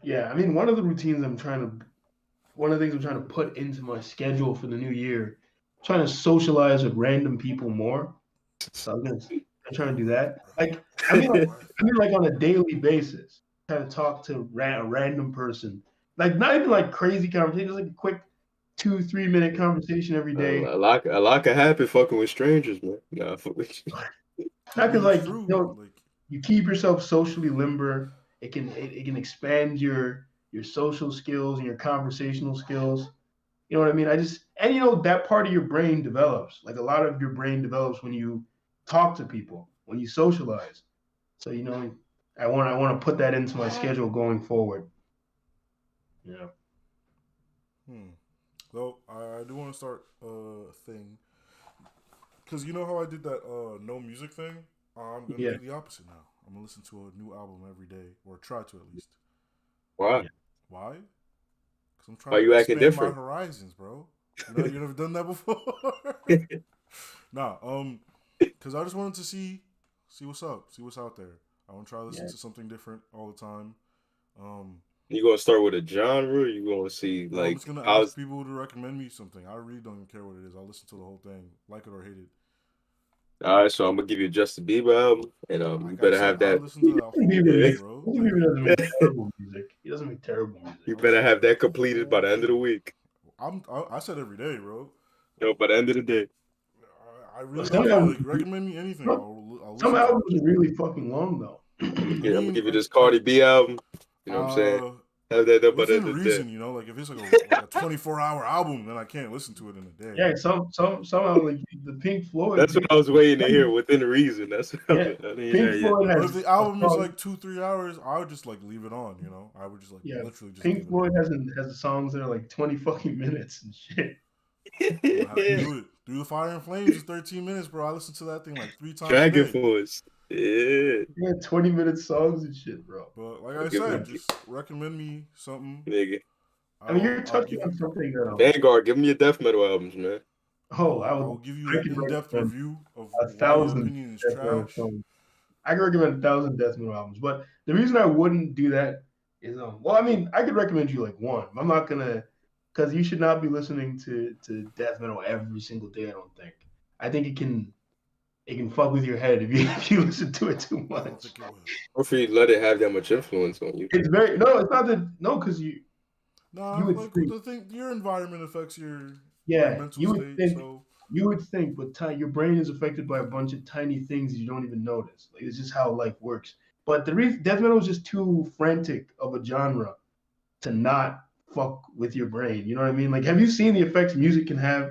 yeah, I mean, one of the things I'm trying to put into my schedule for the new year, trying to socialize with random people more. So I'm trying to do that. Like, I mean, like on a daily basis, kind of talk to a random person. Like, not even like crazy conversations, like a quick 2-3 minute conversation every day. a lot can happen fucking with strangers, man. Nah, fuck with you. Not I because mean, like it's true. Like, you keep yourself socially limber. It can expand your social skills and your conversational skills. You know what I mean? That part of your brain develops. Like a lot of your brain develops when you talk to people, when you socialize. So I want to put that into my schedule going forward. Yeah. Though I do want to start a thing, because you know how I did that no music thing. I'm gonna Yeah. do the opposite now. I'm gonna listen to a new album every day, or try to at least. Why? Yeah. Why? Because I'm Why trying you to acting expand my different? horizons, bro. You never done that before. Nah, because I just wanted to see what's up, see what's out there. I want to try to listen Yeah. to something different all the time. You gonna start with a genre? Or you gonna see No, I'm like just gonna ask how's people to recommend me something. I really don't even care what it is. I'll listen to the whole thing, like it or hate it. all right? So I'm gonna give you a Justin Bieber album, and you Like I better said, have I that. listened to that Justin whole Bieber, thing, Yeah. bro. Justin Like, Bieber doesn't make terrible music. He doesn't make terrible music. You I better listened to have the that completed by whole the end of the thing. week. I said every day, bro. By the end of the day. I really don't Some care. albums, Like, recommend me anything. I'll some listen to albums it. are really fucking long though. I Yeah, I'm gonna mean, give you this Cardi B album. You know what I'm saying? uh, Have that done by the within end of the day. reason, like if it's like a 24-hour album, then I can't listen to it in a day. Yeah, somehow like the Pink Floyd. That's what I was waiting to hear. Within reason. That's what Yeah, I didn't hear Pink that yet. Floyd But has if the a album is song. like 2-3 hours, I would just like leave it on. I would just like Yeah, literally just Pink leave it Floyd on. has songs that are like 20 fucking minutes and shit. I'm gonna have to do it. Through the Fire and Flames is 13 minutes, bro. I listen to that thing like 3 times a Dragon day. Force. Yeah. Yeah, 20-minute songs and shit, bro. But like I'll I give said, him, just recommend me something. nigga. I mean, you're I'll touching give on you. something that Vanguard, give me your death metal albums, man. I will give you I an could in-depth recommend review of a why your thousand opinion is death metal trash. songs. I could recommend 1,000 death metal albums, but the reason I wouldn't do that is, well, I mean, I could recommend you like one. I'm not gonna, because you should not be listening to death metal every single day. I don't think. I think it can fuck with your head if you if you listen to it too I don't much. think it will. Or if you let it have that much influence on you. It's very no, it's not that no, because you Nah, would like think, the thing, your environment affects your yeah, mental you would state. think So you would think, but your brain is affected by a bunch of tiny things you don't even notice. Like it's just how life works. But the reason death metal is just too frantic of a genre to not fuck with your brain. You know what I mean? Like, have you seen the effects music can have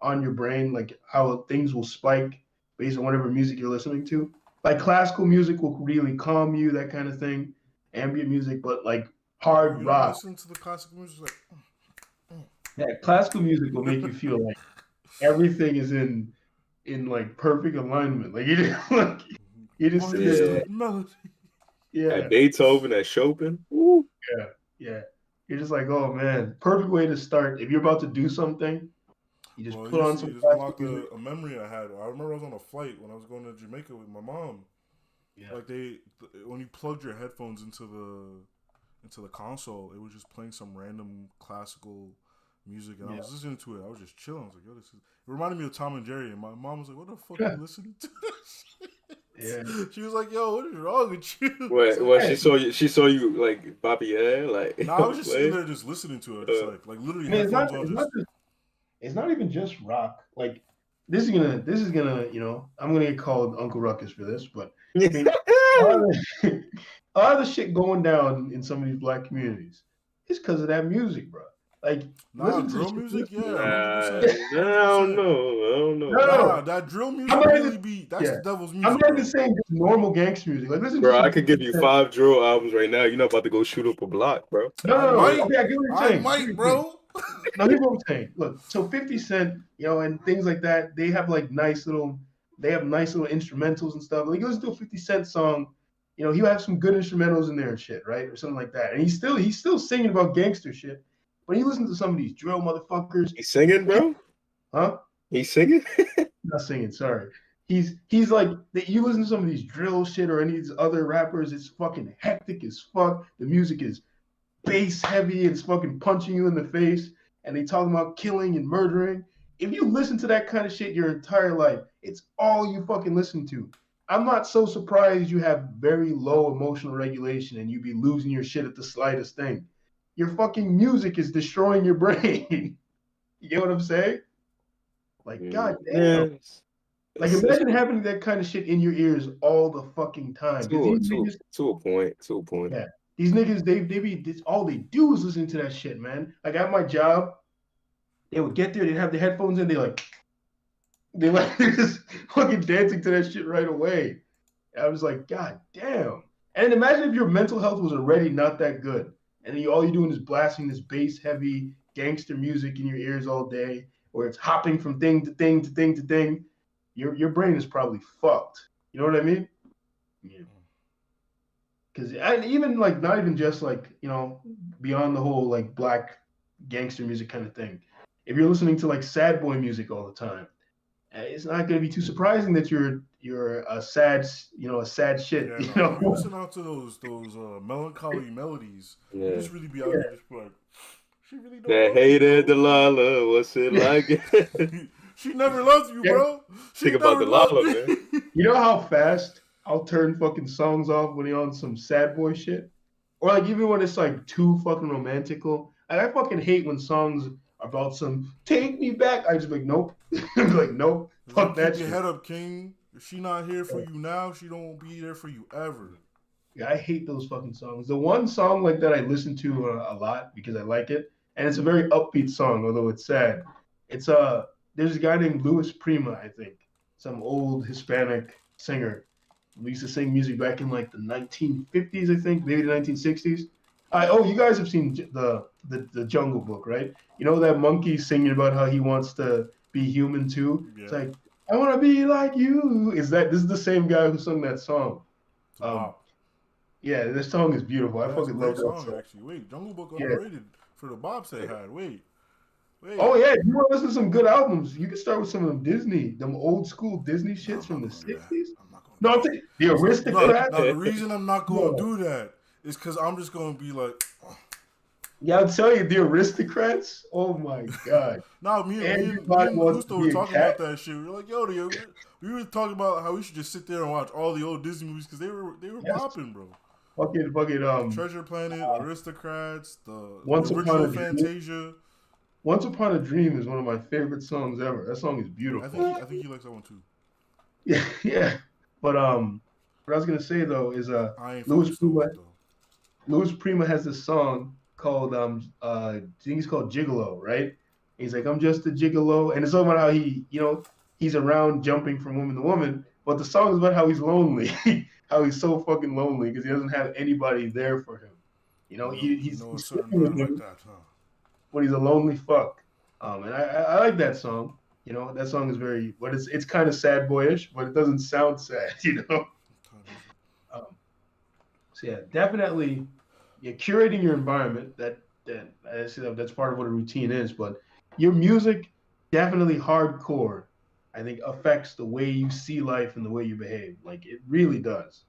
on your brain? Like how things will spike based on whatever music you're listening to. Like classical music will really calm you, that kind of thing. Ambient music, but like oh, hard you don't rock, listen to the classical music. Like, yeah, classical music will make you feel like everything is in like perfect alignment. Like you just like you just sit there Yeah. majestic melody. yeah, At Beethoven, at Chopin. Woo. yeah. You're just like, oh man, perfect way to start. If you're about to do something, you just Well, put on you some just classic unlocked music. a memory I had. I remember I was on a flight when I was going to Jamaica with my mom. Yeah. Like when you plugged your headphones into the console, it was just playing some random classical music, and I Yeah. was listening to it. I was just chilling. I was like, "Yo, this is." It reminded me of Tom and Jerry, and my mom was like, "What the fuck are you listening to?" Yeah. She was like, "Yo, what is wrong with you?" What she saw you like Bobby Air like No, I was just sitting play. there just listening to it, just like literally I mean, headphones on, just it's not even just rock. Like this is gonna, you know, I'm gonna get called Uncle Ruckus for this, but I mean, a lot of the, a lot of the shit going down in some of these black communities is because of that music, bro. Like, nah, listen to the drill shit. music, yeah, Nah, 100%, I don't 100%. know. I don't know. No, no, Nah, no. that drill I'm music not really even, that's yeah. the devil's I'm music, not even bro. saying just normal gangster music. Like, listen to Bro, some I could give 50 you Cent. 5 drill albums right now. You're not about to go shoot up a block, bro. No, I no, no. might, Okay, I get what you're I saying. might, bro. No, here's what I'm saying. Look, so 50 Cent, you know, and things like that, they have nice little instrumentals and stuff. Like, you listen to a 50 Cent song, you know, he'll have some good instrumentals in there and shit, right? Or something like that. And he's still singing about gangster shit. But you listen to some of these drill motherfuckers, He's singing, bro. huh? He's singing. Not singing, sorry. He's like you listen to some of these drill shit or any of these other rappers, it's fucking hectic as fuck. The music is bass heavy and it's fucking punching you in the face, and they talking about killing and murdering. If you listen to that kind of shit your entire life, it's all you fucking listen to. I'm not so surprised you have very low emotional regulation and you be losing your shit at the slightest thing. Your fucking music is destroying your brain. You get what I'm saying? Like, god Yeah. damn. Like, imagine having that kind of shit in your ears all the fucking time. Because these niggas, to a point. To a point. yeah, these niggas, they be all they do is listen to that shit, man. Like at my job, they would get there, they'd have the headphones in, they're just fucking dancing to that shit right away. And I was like, god damn. And imagine if your mental health was already not that good, and then all you're doing is blasting this bass heavy gangster music in your ears all day, or it's hopping from thing to thing to thing to thing. Your brain is probably fucked. You know what I mean? Yeah. Because even like not even just like, you know, beyond the whole like black gangster music kind of thing. If you're listening to like sad boy music all the time, it's not going to be too surprising that you're a sad, you know, a sad shit. Yeah, You no. know? If you listen out to those melancholy melodies, you Yeah. just really be out here just be like, she really don't That love hater you, bro. Delilah, what's it like? She never loved you, Yeah. bro. She Think about never loved Delilah, you. man. You know how fast I'll turn fucking songs off when you're on some sad boy shit, or like even when it's like too fucking romantical. And I fucking hate when songs are about some take me back. I just be like nope, like nope, It's fuck like, that keep your shit. head up, King. If she not here for you now, she don't be there for you ever. Yeah, I hate those fucking songs. The one song like that I listen to a lot because I like it, and it's a very upbeat song, although it's sad. It's there's a guy named Louis Prima, I think, some old Hispanic singer. We used to sing music back in like the 1950s, I think, maybe the 1960s. Oh, you guys have seen the Jungle Book, right? You know that monkey singing about how he wants to be human too. Yeah. It's like I want to be like you. This is the same guy who sung that song? It's a bop. Yeah, this song is beautiful. I Yeah, it's a fucking great love that song, song. actually. Wait, Jungle Book Yeah. underrated for the bops they had. Wait. Oh yeah, if you want to listen to some good albums, you can start with some of them them old school Disney No, shits from the I'm not gonna do that. '60s. I'm not gonna No, do I'm that. saying the Aristocrats. No, the reason I'm not gonna No. do that is because I'm just gonna be like, Yeah, I'll tell you, the Aristocrats. Oh my god. no, me and Everybody wants Gusto to were be a talking cat. about that shit. We were like, yo, we were talking about how we should just sit there and watch all the old Disney movies because they were Yes. popping, bro. Fucking Treasure Planet, Aristocrats, the Once Upon original a Dream. Fantasia. Once Upon a Dream is one of my favorite songs ever. That song is beautiful. I think he likes that one too. Yeah, yeah. But what I was gonna say though is I ain't Louis focused on Prima. it though. Louis Prima has this song called I think it's called Gigolo, right? He's like, I'm just a gigolo, and it's all about how he's around jumping from woman to woman, but the song is about how he's lonely, how he's so fucking lonely because he doesn't have anybody there for him. He's a he's certain sleeping with man like him, that, huh? but he's a lonely fuck. And I like that song. That song is very, but it's kind of sad boyish, but it doesn't sound sad, Um, so yeah, definitely, curating your environment. that's part of what a routine is. But your music definitely hardcore. I think affects the way you see life and the way you behave. Like it really does.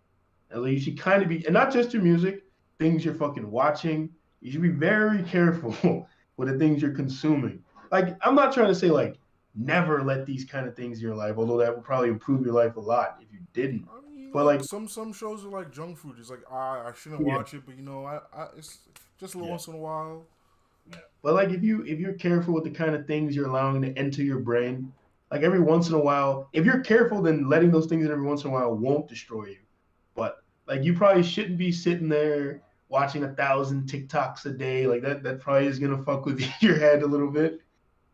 And like, you should kind of be, and not just your music, things you're fucking watching. You should be very careful with the things you're consuming. Like I'm not trying to say like never let these kind of things in your life, although that would probably improve your life a lot if you didn't. I mean, But like like, some shows are like junk food. It's like I shouldn't yeah, watch it, but I it's just a little yeah. once in a while. But like if you're careful with the kind of things you're allowing to enter your brain, like every once in a while, if you're careful, then letting those things in every once in a while won't destroy you. But like you probably shouldn't be sitting there watching 1,000 TikToks a day. Like that probably is gonna fuck with your head a little bit.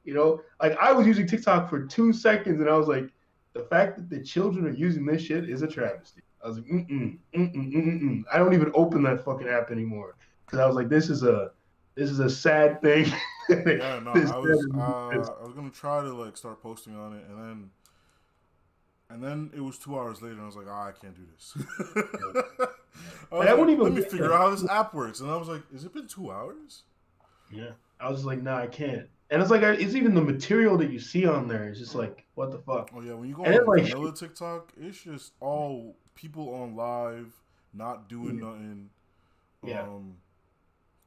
You know, like I was using TikTok for 2 seconds and I was like, the fact that the children are using this shit is a travesty. I was like, I don't even open that fucking app anymore because I was like, this is a sad thing. Yeah, no, This- I was gonna try to like start posting on it, and then it was 2 hours later, and I was like, I can't do this. I was I wouldn't like, even let me get figure that. out how this app works, and I was like, has it been 2 hours? Yeah, I was just like, nah, I can't. And it's like, it's even the material that you see on there. It's just like, what the fuck? Oh yeah, when you go And then on like, vanilla TikTok, it's just all people on live, not doing nothing. yeah.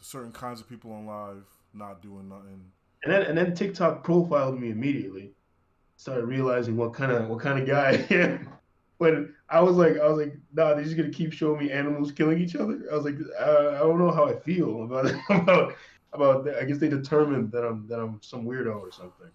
Certain kinds of people on live, not doing nothing. And then TikTok profiled me immediately. Started realizing what kind of guy I am. When I was like, nah, they're just gonna keep showing me animals killing each other. I was like, I don't know how I feel about it. about that. I guess they determined that I'm some weirdo or something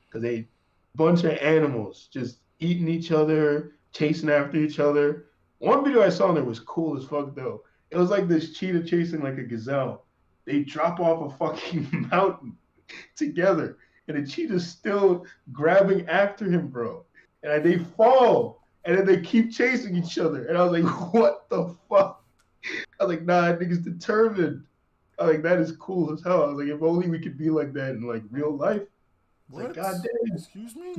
because they bunch of animals just eating each other, chasing after each other. One video I saw on there was cool as fuck though. It was like this cheetah chasing like a gazelle. They drop off a fucking mountain together, and the cheetah's still grabbing after him, bro. And they fall, and then they keep chasing each other. And I was like, what the fuck? I was like, nah, that nigga's determined. I was like, that is cool as hell. I was like, if only we could be like that in like real life. It's like, What? god damn, Excuse me?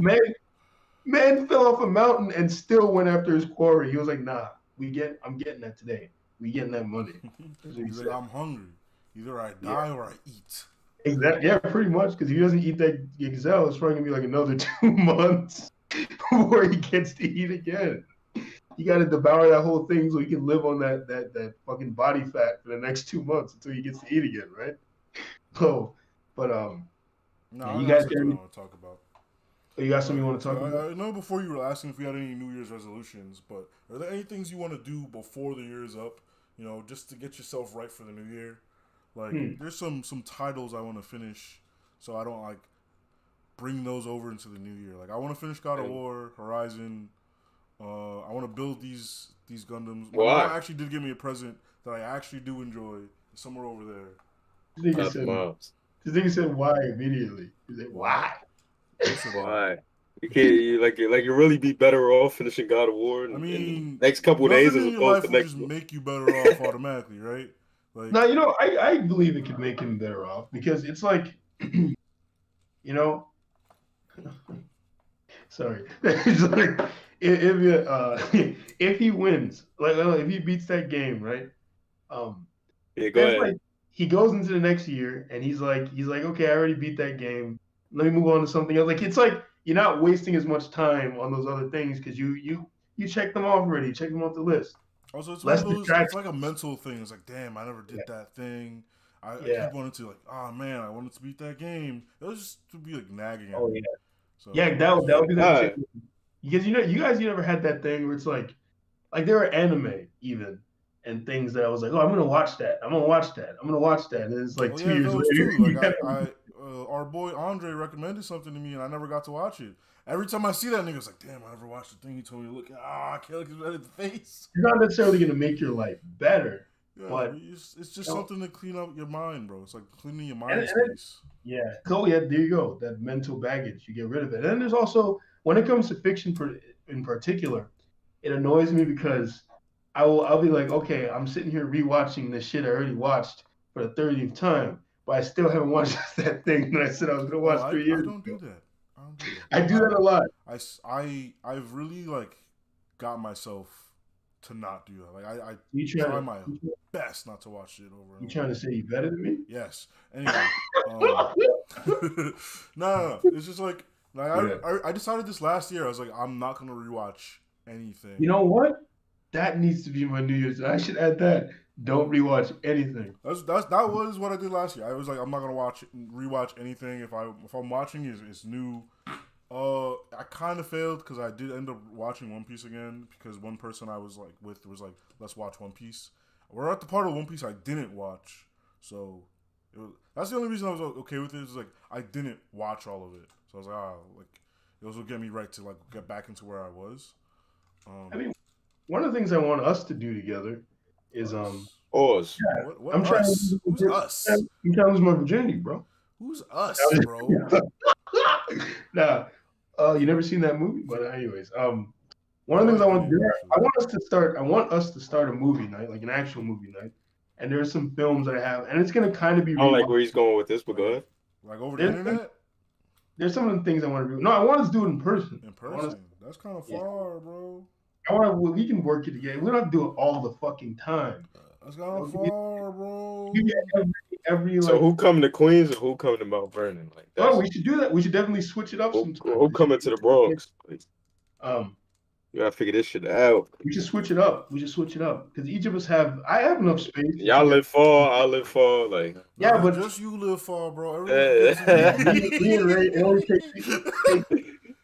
man fell off a mountain and still went after his quarry. He was like, nah, I'm getting that today. We getting that money. He's like, I'm hungry. Either I die or I eat. Exactly. Yeah, pretty much. Because if he doesn't eat that gazelle, it's probably gonna be like another 2 months before he gets to eat again. You got to devour that whole thing so he can live on that fucking body fat for the next 2 months until he gets to eat again, right? So, but No, yeah, I you got guys something I can. want to talk about. You got something you want to talk about? I know before you were asking if we had any New Year's resolutions, but are there any things you want to do before the year's up? You know, just to get yourself right for the new year. Like, there's some titles I want to finish, so I don't like bring those over into the new year. Like, I want to finish God of War, Horizon. I want to build these Gundams. My mom actually did give me a present that I actually do enjoy. It's somewhere over there. This nigga said why immediately. He's like, why? Why? You can't you really be better off finishing God of War in the next couple of days as in your opposed life to will next just month. make you better off automatically, right? Like, Now, you know, I believe it could make him better off because it's like, you know, sorry, it's like if he wins, like if he beats that game, right? Yeah, go ahead. Like he goes into the next year and he's like, okay, I already beat that game. Let me move on to something else. Like it's like you're not wasting as much time on those other things because you checked them off already. Check them off the list. Also, it's Less one of those. distractions. It's like a mental thing. It's like, damn, I never did that thing. I keep wanting to like, oh man, I wanted to beat that game. It was just to be like nagging at me. Yeah. So, Yeah, that would be that shit. Because you guys never had that thing where it's like there were anime even and things that I was like, oh, I'm gonna watch that. I'm gonna watch that. And it's like 2 years later. Too. Like our boy Andre recommended something to me, and I never got to watch it. Every time I see that nigga, it's like, damn, I never watched the thing he told me to look at. I can't look at his face. It's not necessarily gonna make your life better. Yeah, but it's just something to clean up your mind, bro. It's like cleaning your mind space. Yeah. So yeah, there you go. That mental baggage, you get rid of it. And then there's also when it comes to fiction in particular, it annoys me because I'll be like, okay, I'm sitting here rewatching this shit I already watched for the 30th time, but I still haven't watched that thing that I said I was gonna watch 3 years. I don't do that. I do that a lot. I've really like got myself to not do that. Like I you try my best not to watch it over. You trying to say you better than me? Yes. Anyway, no. It's just like I decided this last year. I was like, I'm not gonna rewatch anything. You know what? That needs to be my New Year's. I should add that. Don't rewatch anything. That was what I did last year. I was like, I'm not gonna rewatch anything. If I'm watching it's new. I kind of failed because I did end up watching One Piece again because one person I was like with was like, let's watch One Piece. We're at the part of One Piece I didn't watch, so that's the only reason I was okay with it. Is like I didn't watch all of it, so I was like, like it will get me right to like get back into where I was. I mean, one of the things I want us to do together is Pause. Yeah, what I'm trying us? to Who's us? I'm trying to lose my virginity, bro. Who's us, bro? Nah, you never seen that movie, but anyways, one of the things I want to do, I want us to start a movie night, like an actual movie night, and there are some films that I have, and it's gonna kind of be. I don't like where he's going with this, but go ahead. Like over the internet. There's some of the things I want to do. No, I want us to do it in person. In person, that's kind of far, bro. We can work it together. We don't have to do it all the fucking time. That's kind of far, bro. Every so who coming to Queens or who coming to Mount Vernon? Like that? Oh, we should do that. We should definitely switch it up sometime. Who coming to the Bronx? Like, you gotta figure this shit out. We should switch it up. Because each of us I have enough space. Y'all live far, I live far. Like yeah, but just you live far, bro.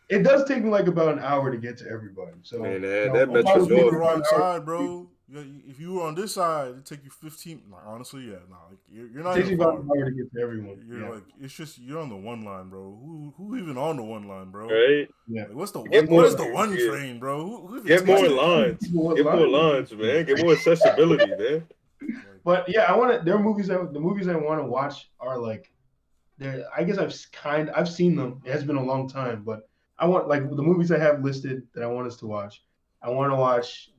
It does take me like about an hour to get to everybody. So man, that metro the right side, bro. If you were on this side, it'd take you 15. Like, honestly, yeah, like you're not. It takes you about an hour to get to everyone. You're like, it's just you're on the one line, bro. Who even on the one line, bro? Right? Yeah. Like, what is the one train, bro? Who get more lines. Get more lines, man. Get more accessibility, man. But yeah, there are movies the movies I want to watch are like, I guess I've seen them. It has been a long time, but I want like the movies I have listed that I want us to watch. I want to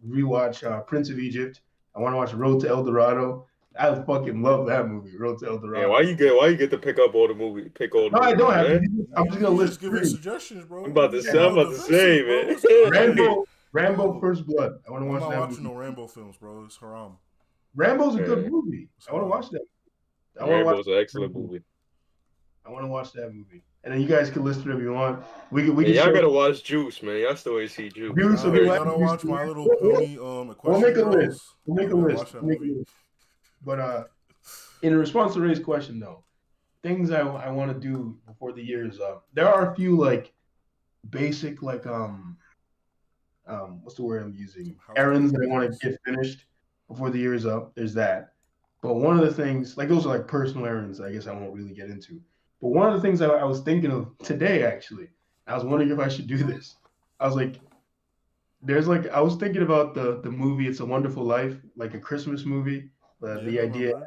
rewatch Prince of Egypt. I want to watch Road to El Dorado. I fucking love that movie, Road to El Dorado. Yeah, why you get to pick all the movies? No, I don't have to. I'm just gonna list giving suggestions, bro. I'm about to say, man. Rambo First Blood. I want to watch that. I'm not watching no Rambo films, bro. It's haram. Rambo's a good movie. I want to watch that. Rambo's an excellent movie. I want to watch that movie. And then you guys can list whatever you want. We can y'all gotta watch Juice, man. Y'all still ain't see Juice. Juice, you gotta watch My Little Pony. We'll make a list. But in response to Ray's question, though, things I want to do before the year is up. There are a few like basic like what's the word I'm using? Errands that I want to get finished before the year is up. There's that. But one of the things, like those are like personal errands, I guess I won't really get into. But one of the things I was thinking of today, actually, I was wondering if I should do this. I was like, I was thinking about the movie It's a Wonderful Life, like a Christmas movie. The idea,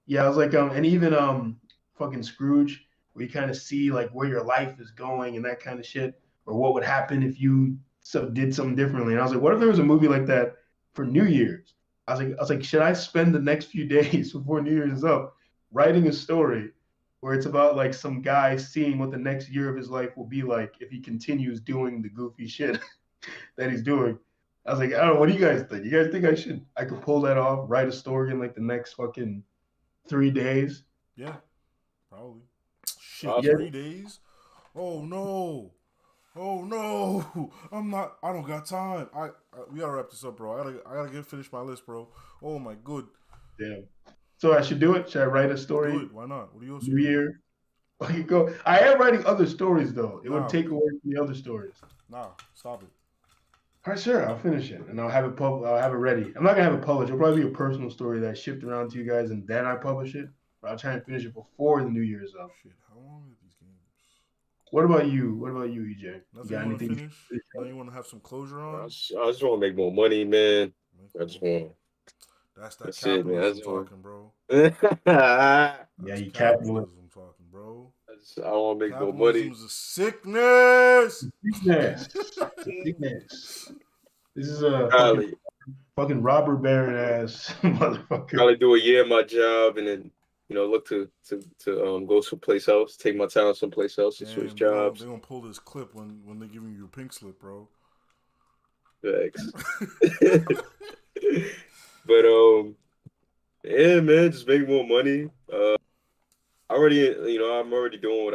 yeah, I was like, and even fucking Scrooge, where you kind of see like where your life is going and that kind of shit, or what would happen if you did something differently. And I was like, what if there was a movie like that for New Year's? I was like, should I spend the next few days before New Year's is up writing a story where it's about like some guy seeing what the next year of his life will be like if he continues doing the goofy shit that he's doing. I was like, I don't know, what do you guys think? You guys think I could pull that off, write a story in like the next fucking 3 days? Yeah, probably. Shit, 3 days? Oh no. I don't got time. We gotta wrap this up, bro. I gotta finish my list, bro. Oh my good. Damn. So I should do it? Should I write a story? Do it. Why not? What do you else? New Year. I go. I am writing other stories though. It would take away from the other stories. Nah, stop it. All right, sure. I'll finish it and I'll have it I'll have it ready. I'm not gonna have it published. It'll probably be a personal story that I shipped around to you guys and then I publish it. But I'll try and finish it before the New Year's up. Shit, how long are these games? What about you? EJ? Nothing you got anything? Finish? Now you want to have some closure on? I just want to make more money, man. I just want. That's capitalism talking, bro. Yeah, you capitalism talking, bro. I want to make more money. Capitalism is a sickness. Sickness. This is a fucking robber baron ass motherfucker. Probably do a year of my job and then look to go someplace else, take my talent someplace else and switch jobs. They're gonna pull this clip when they're giving you a pink slip, bro. Thanks. But Yeah, man, just make more money. I already, I'm already doing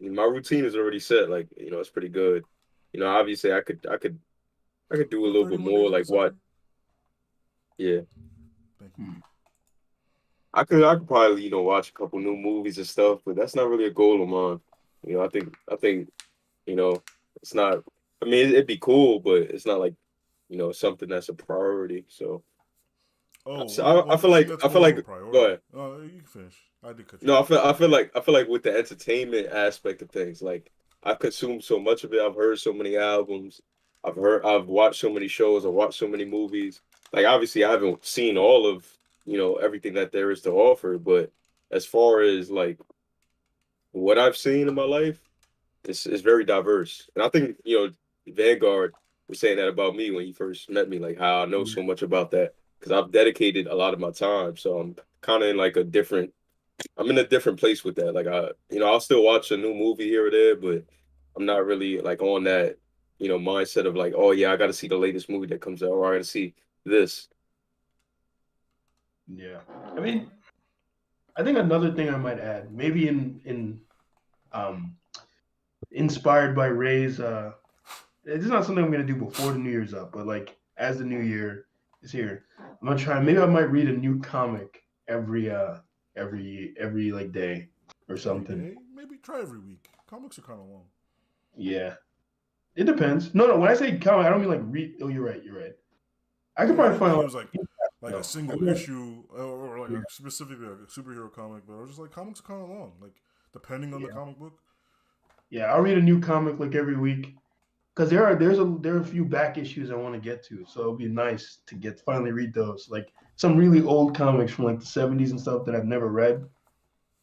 my routine is already set. Like, it's pretty good. Obviously, I could do a What, little 30 bit more days more. of Like what? December? Yeah, Thank you. Hmm. I could probably, watch a couple new movies and stuff, but that's not really a goal of mine. I think, you know, it's not. I mean, it'd be cool, but it's not like, something that's a priority. So Oh, I one feel thing like that's I feel more of like a go priority. ahead. You can finish. I did cut you No, off. I feel like with the entertainment aspect of things, like I've consumed so much of it. I've heard so many albums. I've watched so many shows. I've watched so many movies. Like obviously, I haven't seen all of everything that there is to offer, but as far as like what I've seen in my life, it's very diverse. And I think Vanguard was saying that about me when he first met me, like how I know so much about that because I've dedicated a lot of my time. So I'm kind of in like I'm in a different place with that. Like I'll still watch a new movie here or there, but I'm not really like on that, mindset of like, oh yeah, I got to see the latest movie that comes out, or I got to see this. Yeah. I mean, I think another thing I might add, maybe in um inspired by Ray's it's not something I'm gonna do before the New Year's up, but like as the new year is here, I'm gonna try. Maybe I might read a new comic every like day or Every something. day? Maybe try every week. Comics are kind of long. Yeah, it depends. No, when I say comic, I don't mean like read. Oh, you're right. You're right. I could Oh, I probably didn't find think it like, was like a no. single issue or like Yeah, a specifically like a superhero comic, but I was just like comics are kind of long. Like depending on the yeah, comic book. yeah. I'll read a new comic like every week because there are a few back issues I want to get to, so it'll be nice to get finally read those. Like some really old comics from like the '70s and stuff that I've never read,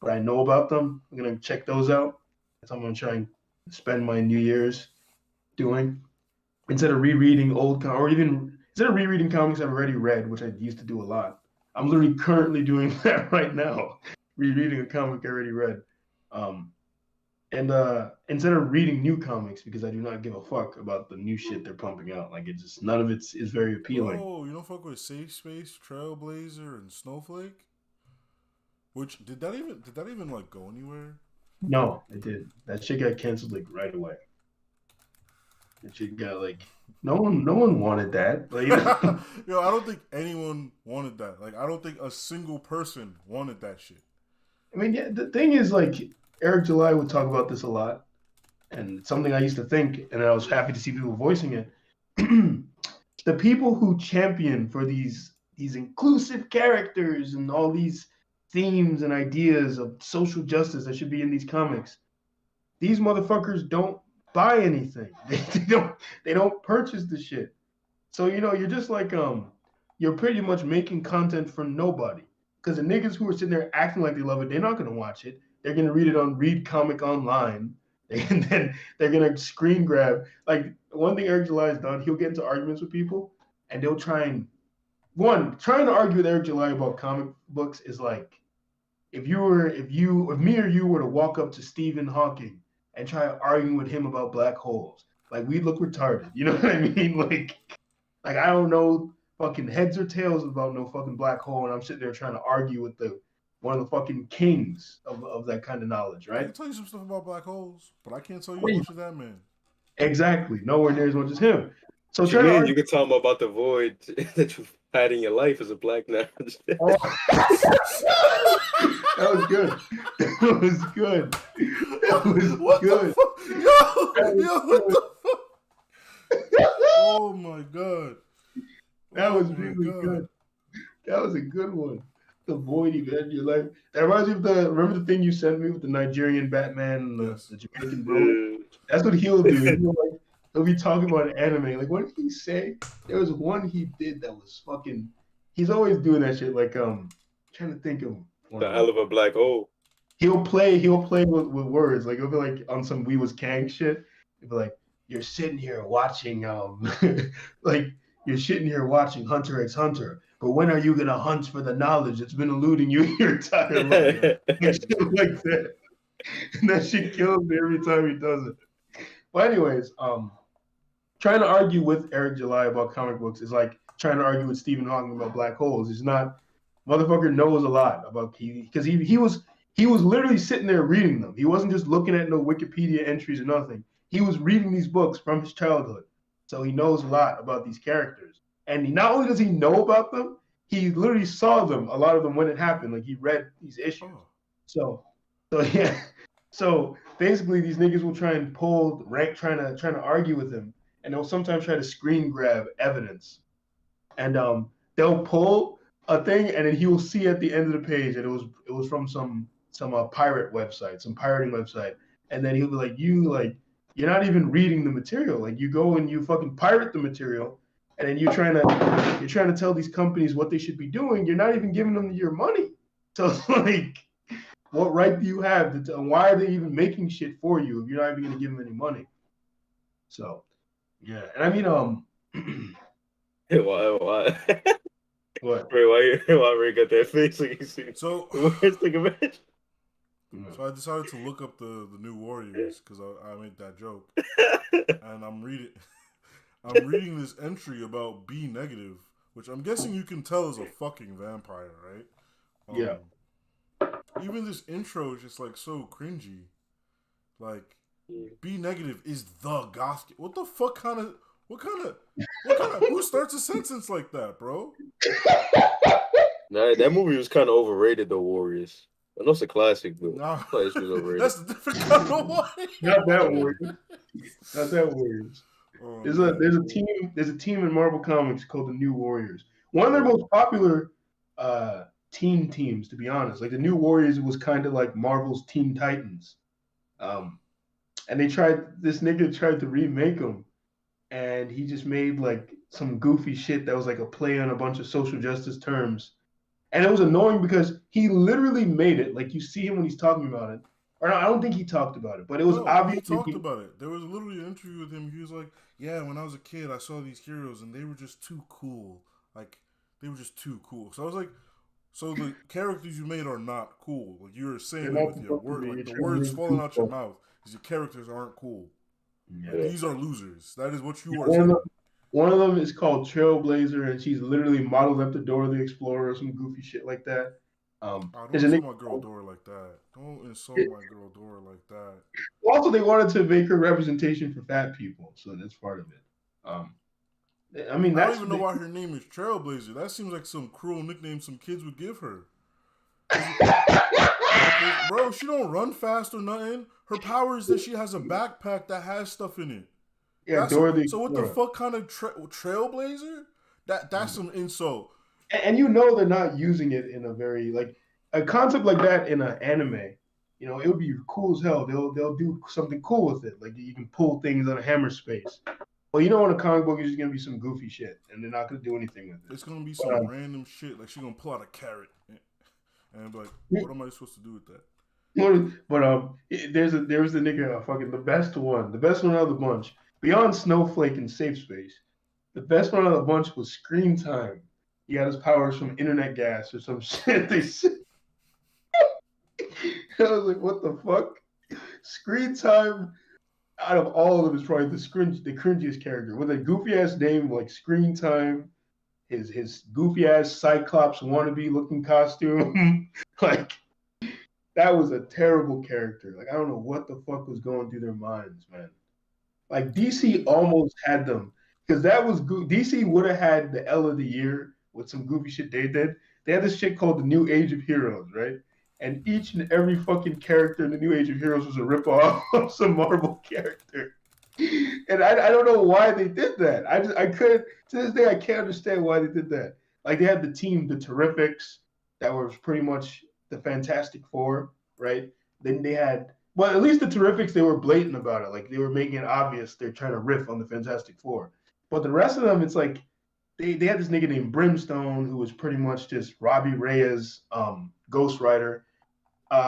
but I know about them. I'm gonna check those out. That's what I'm gonna try and spend my New Year's doing instead of rereading or even instead of rereading comics I've already read, which I used to do a lot. I'm literally currently doing that right now, rereading a comic I already read. Um, and instead of reading new comics because I do not give a fuck about the new shit they're pumping out. Like it's just none of it is very appealing. Bro, you don't fuck with Safe Space, Trailblazer, and Snowflake? Which did that even like go anywhere? No, it did. That shit got canceled like right away. That shit got like no one wanted that. Like Yo, I don't think anyone wanted that. Like I don't think a single person wanted that shit. I mean, yeah, the thing is like Eric July would talk about this a lot, and it's something I used to think, and I was happy to see people voicing it. The people who champion for these inclusive characters and all these themes and ideas of social justice that should be in these comics, these motherfuckers don't buy anything. They don't purchase the shit. So you're just like you're pretty much making content for nobody. Because the niggas who are sitting there acting like they love it, they're not gonna watch it. They're gonna read it on Read Comic Online, and then they're gonna screen grab. Like one thing Eric July has done, he'll get into arguments with people, and they'll trying to argue with Eric July about comic books is like if me or you were to walk up to Stephen Hawking and try arguing with him about black holes, like we look retarded. You know what I mean? Like I don't know fucking heads or tails about no fucking black hole, and I'm sitting there trying to argue with the one of the fucking kings of that kind of knowledge, I right? can tell you some stuff about black holes, but I can't tell you as Wait, much as that man. exactly. Nowhere near as much as him. So What you trying to mean? argue. You could tell them about the void that you've had in your life as a black man. Oh, that was good. That was good. That was What the good. fuck? That was Yo, what good. the fuck? Oh my god. That Oh was my really god. good. That was a good one. The void you've had in your life. That reminds me of the remember the thing you sent me with the Nigerian Batman and Yes. the Jamaican bro? Yeah. That's what he'll do. He'll be talking about anime. Like, what did he say? There was one he did that was fucking. He's always doing that shit. Like, trying to think of one The of hell them. of a black hole. He'll play with words. Like, he'll be like on some We Was Kang shit. He'll be like, "You're sitting here watching, like you're sitting here watching Hunter x Hunter, but when are you gonna hunt for the knowledge that's been eluding you your entire life?" And shit like that. And that shit kills me every time he does it. But anyways, trying to argue with Eric July about comic books is like trying to argue with Stephen Hawking about black holes. It's not Motherfucker knows a lot about because he was literally sitting there reading them. He wasn't just looking at no Wikipedia entries or nothing. He was reading these books from his childhood. So he knows a lot about these characters. And not only does he know about them, he literally saw them, a lot of them when it happened. Like he read these issues. So yeah. So basically these niggas will try and pull rank trying to argue with him. And they'll sometimes try to screen grab evidence. And they'll pull a thing and then he will see at the end of the page that it was from some pirate website, some pirating website. And then he'll be like, you're not even reading the material. Like you go and you fucking pirate the material, and then you're trying to tell these companies what they should be doing. You're not even giving them your money. So like, what right do you have to why are they even making shit for you if you're not even gonna give them any money? So yeah, and I mean Why? what? Wait, why Ray got that face like you see? So Worst thing about it. So I decided to look up the new Warriors because I made that joke, and I'm reading this entry about B negative, which I'm guessing you can tell is a fucking vampire, right? Yeah. Even this intro is just like so cringy. Like B negative is the goth. What the fuck kind of who starts a sentence like that, bro? Nah, that movie was kind of overrated though. Warriors. I know it's a classic, but Nah, was overrated. that's a different kind of one. Not that Warriors. Not that Warriors. Oh, there's a team in Marvel Comics called the New Warriors. One of their most popular teen teams, to be honest. Like the New Warriors was kind of like Marvel's Teen Titans. And this nigga tried to remake them, and he just made like some goofy shit that was like a play on a bunch of social justice terms. And it was annoying because he literally made it. Like you see him when he's talking about it. Or no, I don't think he talked about it, but it was obvious. He talked about it. There was literally an interview with him. He was like, "Yeah, when I was a kid, I saw these heroes, and they were just too cool. Like they were just too cool." So I was like, "So the characters you made are not cool. Like you're saying it with your word, like the words falling out your mouth, because your characters aren't cool. Yeah. Like, these are losers. That is what you are saying." One of them is called Trailblazer, and she's literally modeled after Dora the Explorer or some goofy shit like that. Don't insult my girl Dora like that. Don't insult my girl Dora like that. Also, they wanted to make her representation for fat people, so that's part of it. I mean, I don't even know why her name is Trailblazer. That seems like some cruel nickname some kids would give her. Bro, she don't run fast or nothing. Her power is that she has a backpack that has stuff in it. Yeah, so what the fuck kind of Trailblazer? That's some insult. And you know they're not using it in a very like a concept like that in an anime. You know, it would be cool as hell. They'll do something cool with it. Like you can pull things on a hammer space. Well, you know, in a comic book, it's just gonna be some goofy shit, and they're not gonna do anything with it. It's gonna be some random shit. Like she's gonna pull out a carrot, and be like, "What am I supposed to do with that?" But there's the nigga, fucking the best one out of the bunch. Beyond Snowflake and Safe Space, the best one out of the bunch was Screen Time. He got his powers from internet gas or some shit. They said. I was like, what the fuck? Screen Time, out of all of them, is probably the cringiest character. With a goofy ass name like Screen Time, his goofy ass Cyclops wannabe looking costume. Like, that was a terrible character. Like, I don't know what the fuck was going through their minds, man. Like, DC almost had them. Because that was DC would have had the L of the year with some goofy shit they did. They had this shit called the New Age of Heroes, right? And each and every fucking character in the New Age of Heroes was a ripoff of some Marvel character. And I don't know why they did that. I couldn't, to this day, I can't understand why they did that. Like they had the team, the Terrifics, that was pretty much the Fantastic Four, right? Then they had, well, at least the Terrifics, they were blatant about it. Like they were making it obvious they're trying to riff on the Fantastic Four. But the rest of them, it's like, they had this nigga named Brimstone who was pretty much just Robbie Reyes, Ghost Rider.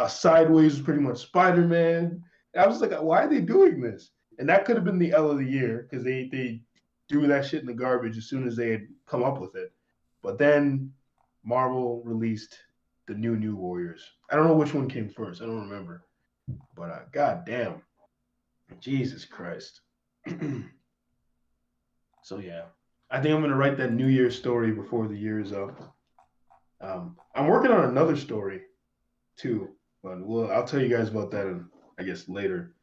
Sideways was pretty much Spider-Man. And I was like, why are they doing this? And that could have been the L of the year because they threw that shit in the garbage as soon as they had come up with it. But then Marvel released the New Warriors. I don't know which one came first. I don't remember. But god damn. Jesus Christ. So yeah. I think I'm going to write that New Year's story before the year is up. I'm working on another story too, but I'll tell you guys about that I guess later.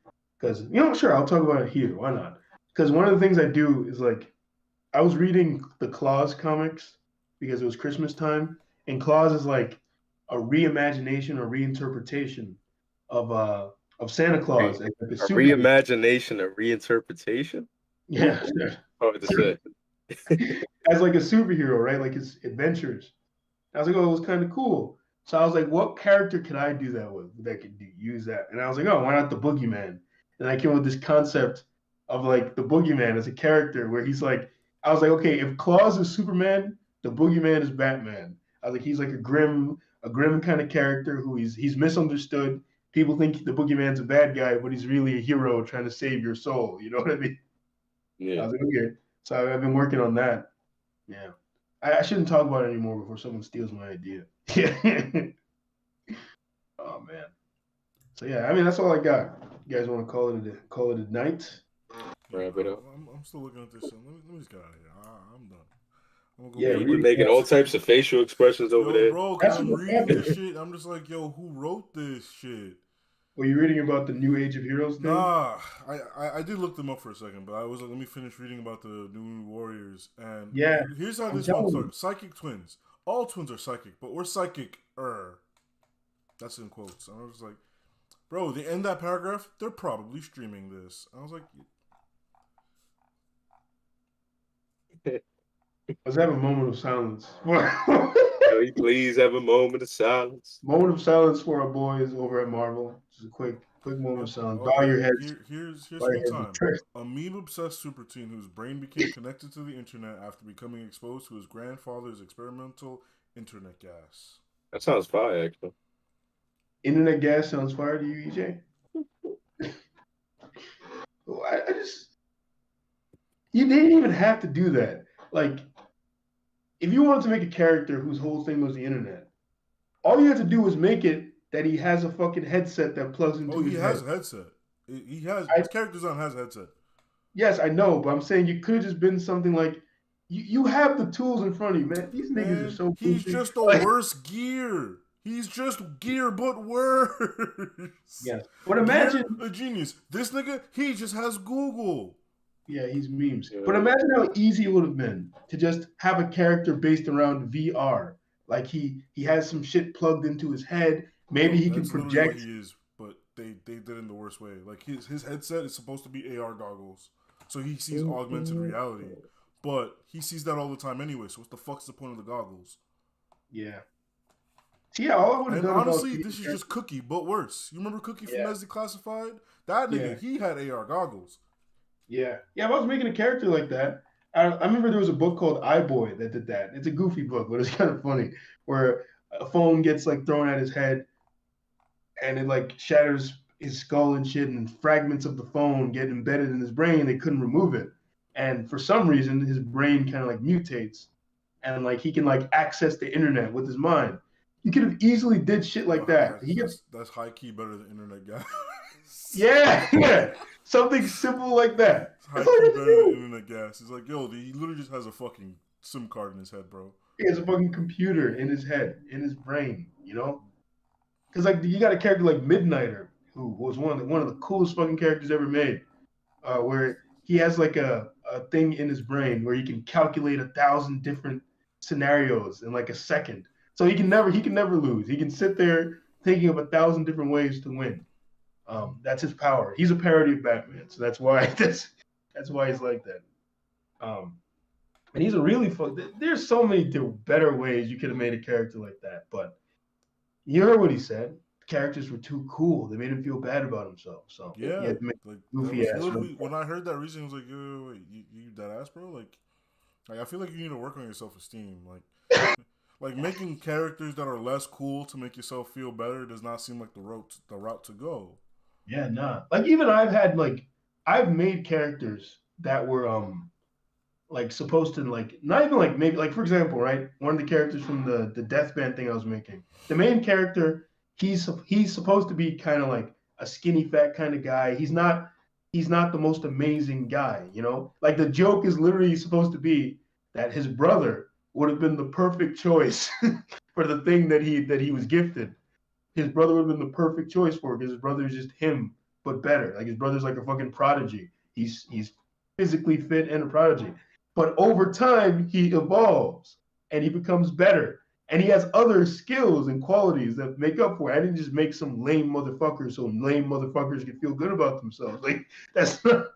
Because sure, I'll talk about it here. Why not? Because one of the things I do is like I was reading the Claus comics because it was Christmas time, and Claus is like a reimagination or reinterpretation of Santa Claus as like a A superhero. reimagination, a reinterpretation. Yeah, Hard to say. as like a superhero, right? Like his adventures. I was like, oh, it was kind of cool. So I was like, what character could I do that with that could use that? And I was like, oh, why not the Boogeyman? And I came up with this concept of like the Boogeyman as a character where he's like, I was like, okay, if Claus is Superman, the Boogeyman is Batman. I was like, he's like a grim kind of character who he's misunderstood. People think the Boogeyman's a bad guy, but he's really a hero trying to save your soul. You know what I mean? I Yeah. was like, okay. So I've been working on that. Yeah. I shouldn't talk about it anymore before someone steals my idea. Yeah. Oh man. So yeah, I mean that's all I got. You guys want to call it a night? Wrap it up. I'm still looking at this shit. Let me just get out of here. I'm done. I'm gonna go Yeah, back. You've been making all types of facial expressions over Yo, there. bro, because That's I'm what reading happened. this shit. I'm just like, yo, who wrote this shit? Were you reading about the New Age of Heroes thing? Nah, I did look them up for a second, but I was like, let me finish reading about the New Warriors. And Yeah, here's how I'm this one telling starts. Psychic twins. All twins are psychic, but we're psychic-er. That's in quotes. And I was like, bro, they end that paragraph, they're probably streaming this. I was like, Let's have a moment of silence. Can we please have a moment of silence? Moment of silence for our boys over at Marvel. Just a quick moment of silence. oh, Bow your heads. Here's Bow some your heads. time. A meme-obsessed super teen whose brain became connected to the internet after becoming exposed to his grandfather's experimental internet gas. That sounds fire, actually. Internet gas sounds fire to you, EJ? I just you didn't even have to do that. Like, if you wanted to make a character whose whole thing was the internet, all you had to do was make it that he has a fucking headset that plugs into his head. Oh, he has a headset. His character design has a headset. Yes, I know, but I'm saying you could have just been something like you have the tools in front of you, man. These niggas are so He's goofy. just the worst gear. He's just gear, but worse. Yeah, but imagine a genius. This nigga, he just has Google. Yeah, he's memes. But imagine how easy it would have been to just have a character based around VR. Like he has some shit plugged into his head. Maybe he can project. What he is, but they did it in the worst way. Like his headset is supposed to be AR goggles, so he sees augmented reality. But he sees that all the time anyway. So what the fuck's the point of the goggles? Yeah. Yeah, all I would have and done. Honestly, this is just Cookie, but worse. You remember Cookie from As Declassified? That nigga, he had AR goggles. Yeah. If I was making a character like that, I remember there was a book called iBoy that did that. It's a goofy book, but it's kind of funny, where a phone gets like thrown at his head and it like shatters his skull and shit, and fragments of the phone get embedded in his brain. They couldn't remove it. And for some reason, his brain kind of like mutates and like he can like access the internet with his mind. You could have easily did shit like that. That's high key better than internet guys. Yeah. Something simple like that. High key better than internet gas. It's like, yo, he literally just has a fucking SIM card in his head, bro. He has a fucking computer in his head, in his brain, you know? Because like you got a character like Midnighter, who was one of the coolest fucking characters ever made, where he has like a thing in his brain where he can calculate 1,000 different scenarios in like a second. So he can never lose. He can sit there thinking of 1,000 different ways to win. That's his power. He's a parody of Batman, so that's why he's like that. And he's a really fun. There's so many better ways you could have made a character like that, but you heard what he said. The characters were too cool. They made him feel bad about himself. So yeah, he had to make like goofy ass. When I heard that reason, I was like, yo, wait, you that ass, bro? Like I feel like you need to work on your self-esteem. Like making characters that are less cool to make yourself feel better does not seem like the route to go. Yeah, nah. Like even I've made characters that were like supposed to like not even like maybe like for example, right? One of the characters from the Death Band thing I was making. The main character, he's supposed to be kind of like a skinny fat kind of guy. He's not the most amazing guy, you know? Like the joke is literally supposed to be that his brother would have been the perfect choice for the thing that he was gifted. His brother would have been the perfect choice for it because his brother is just him, but better. Like his brother's like a fucking prodigy. He's physically fit and a prodigy. But over time, he evolves and he becomes better. And he has other skills and qualities that make up for it. I didn't just make some lame motherfucker so lame motherfuckers can feel good about themselves. Like that's not.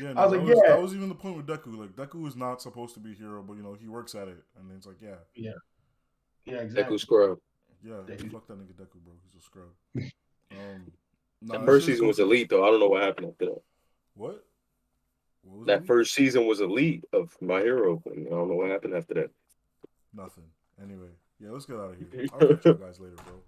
Yeah, I was no, like, that was even the point with Deku. Like Deku is not supposed to be a hero, but he works at it, and it's like, yeah, exactly. Deku Scrub. yeah, Deku. fuck that nigga Deku, bro. He's a scrub. That Nah, first season was elite, though. I don't know what happened after that. What? What was That it? first season was elite of My Hero, and I don't know what happened after that. Nothing. Anyway, yeah, let's get out of here. I'll catch you guys later, bro.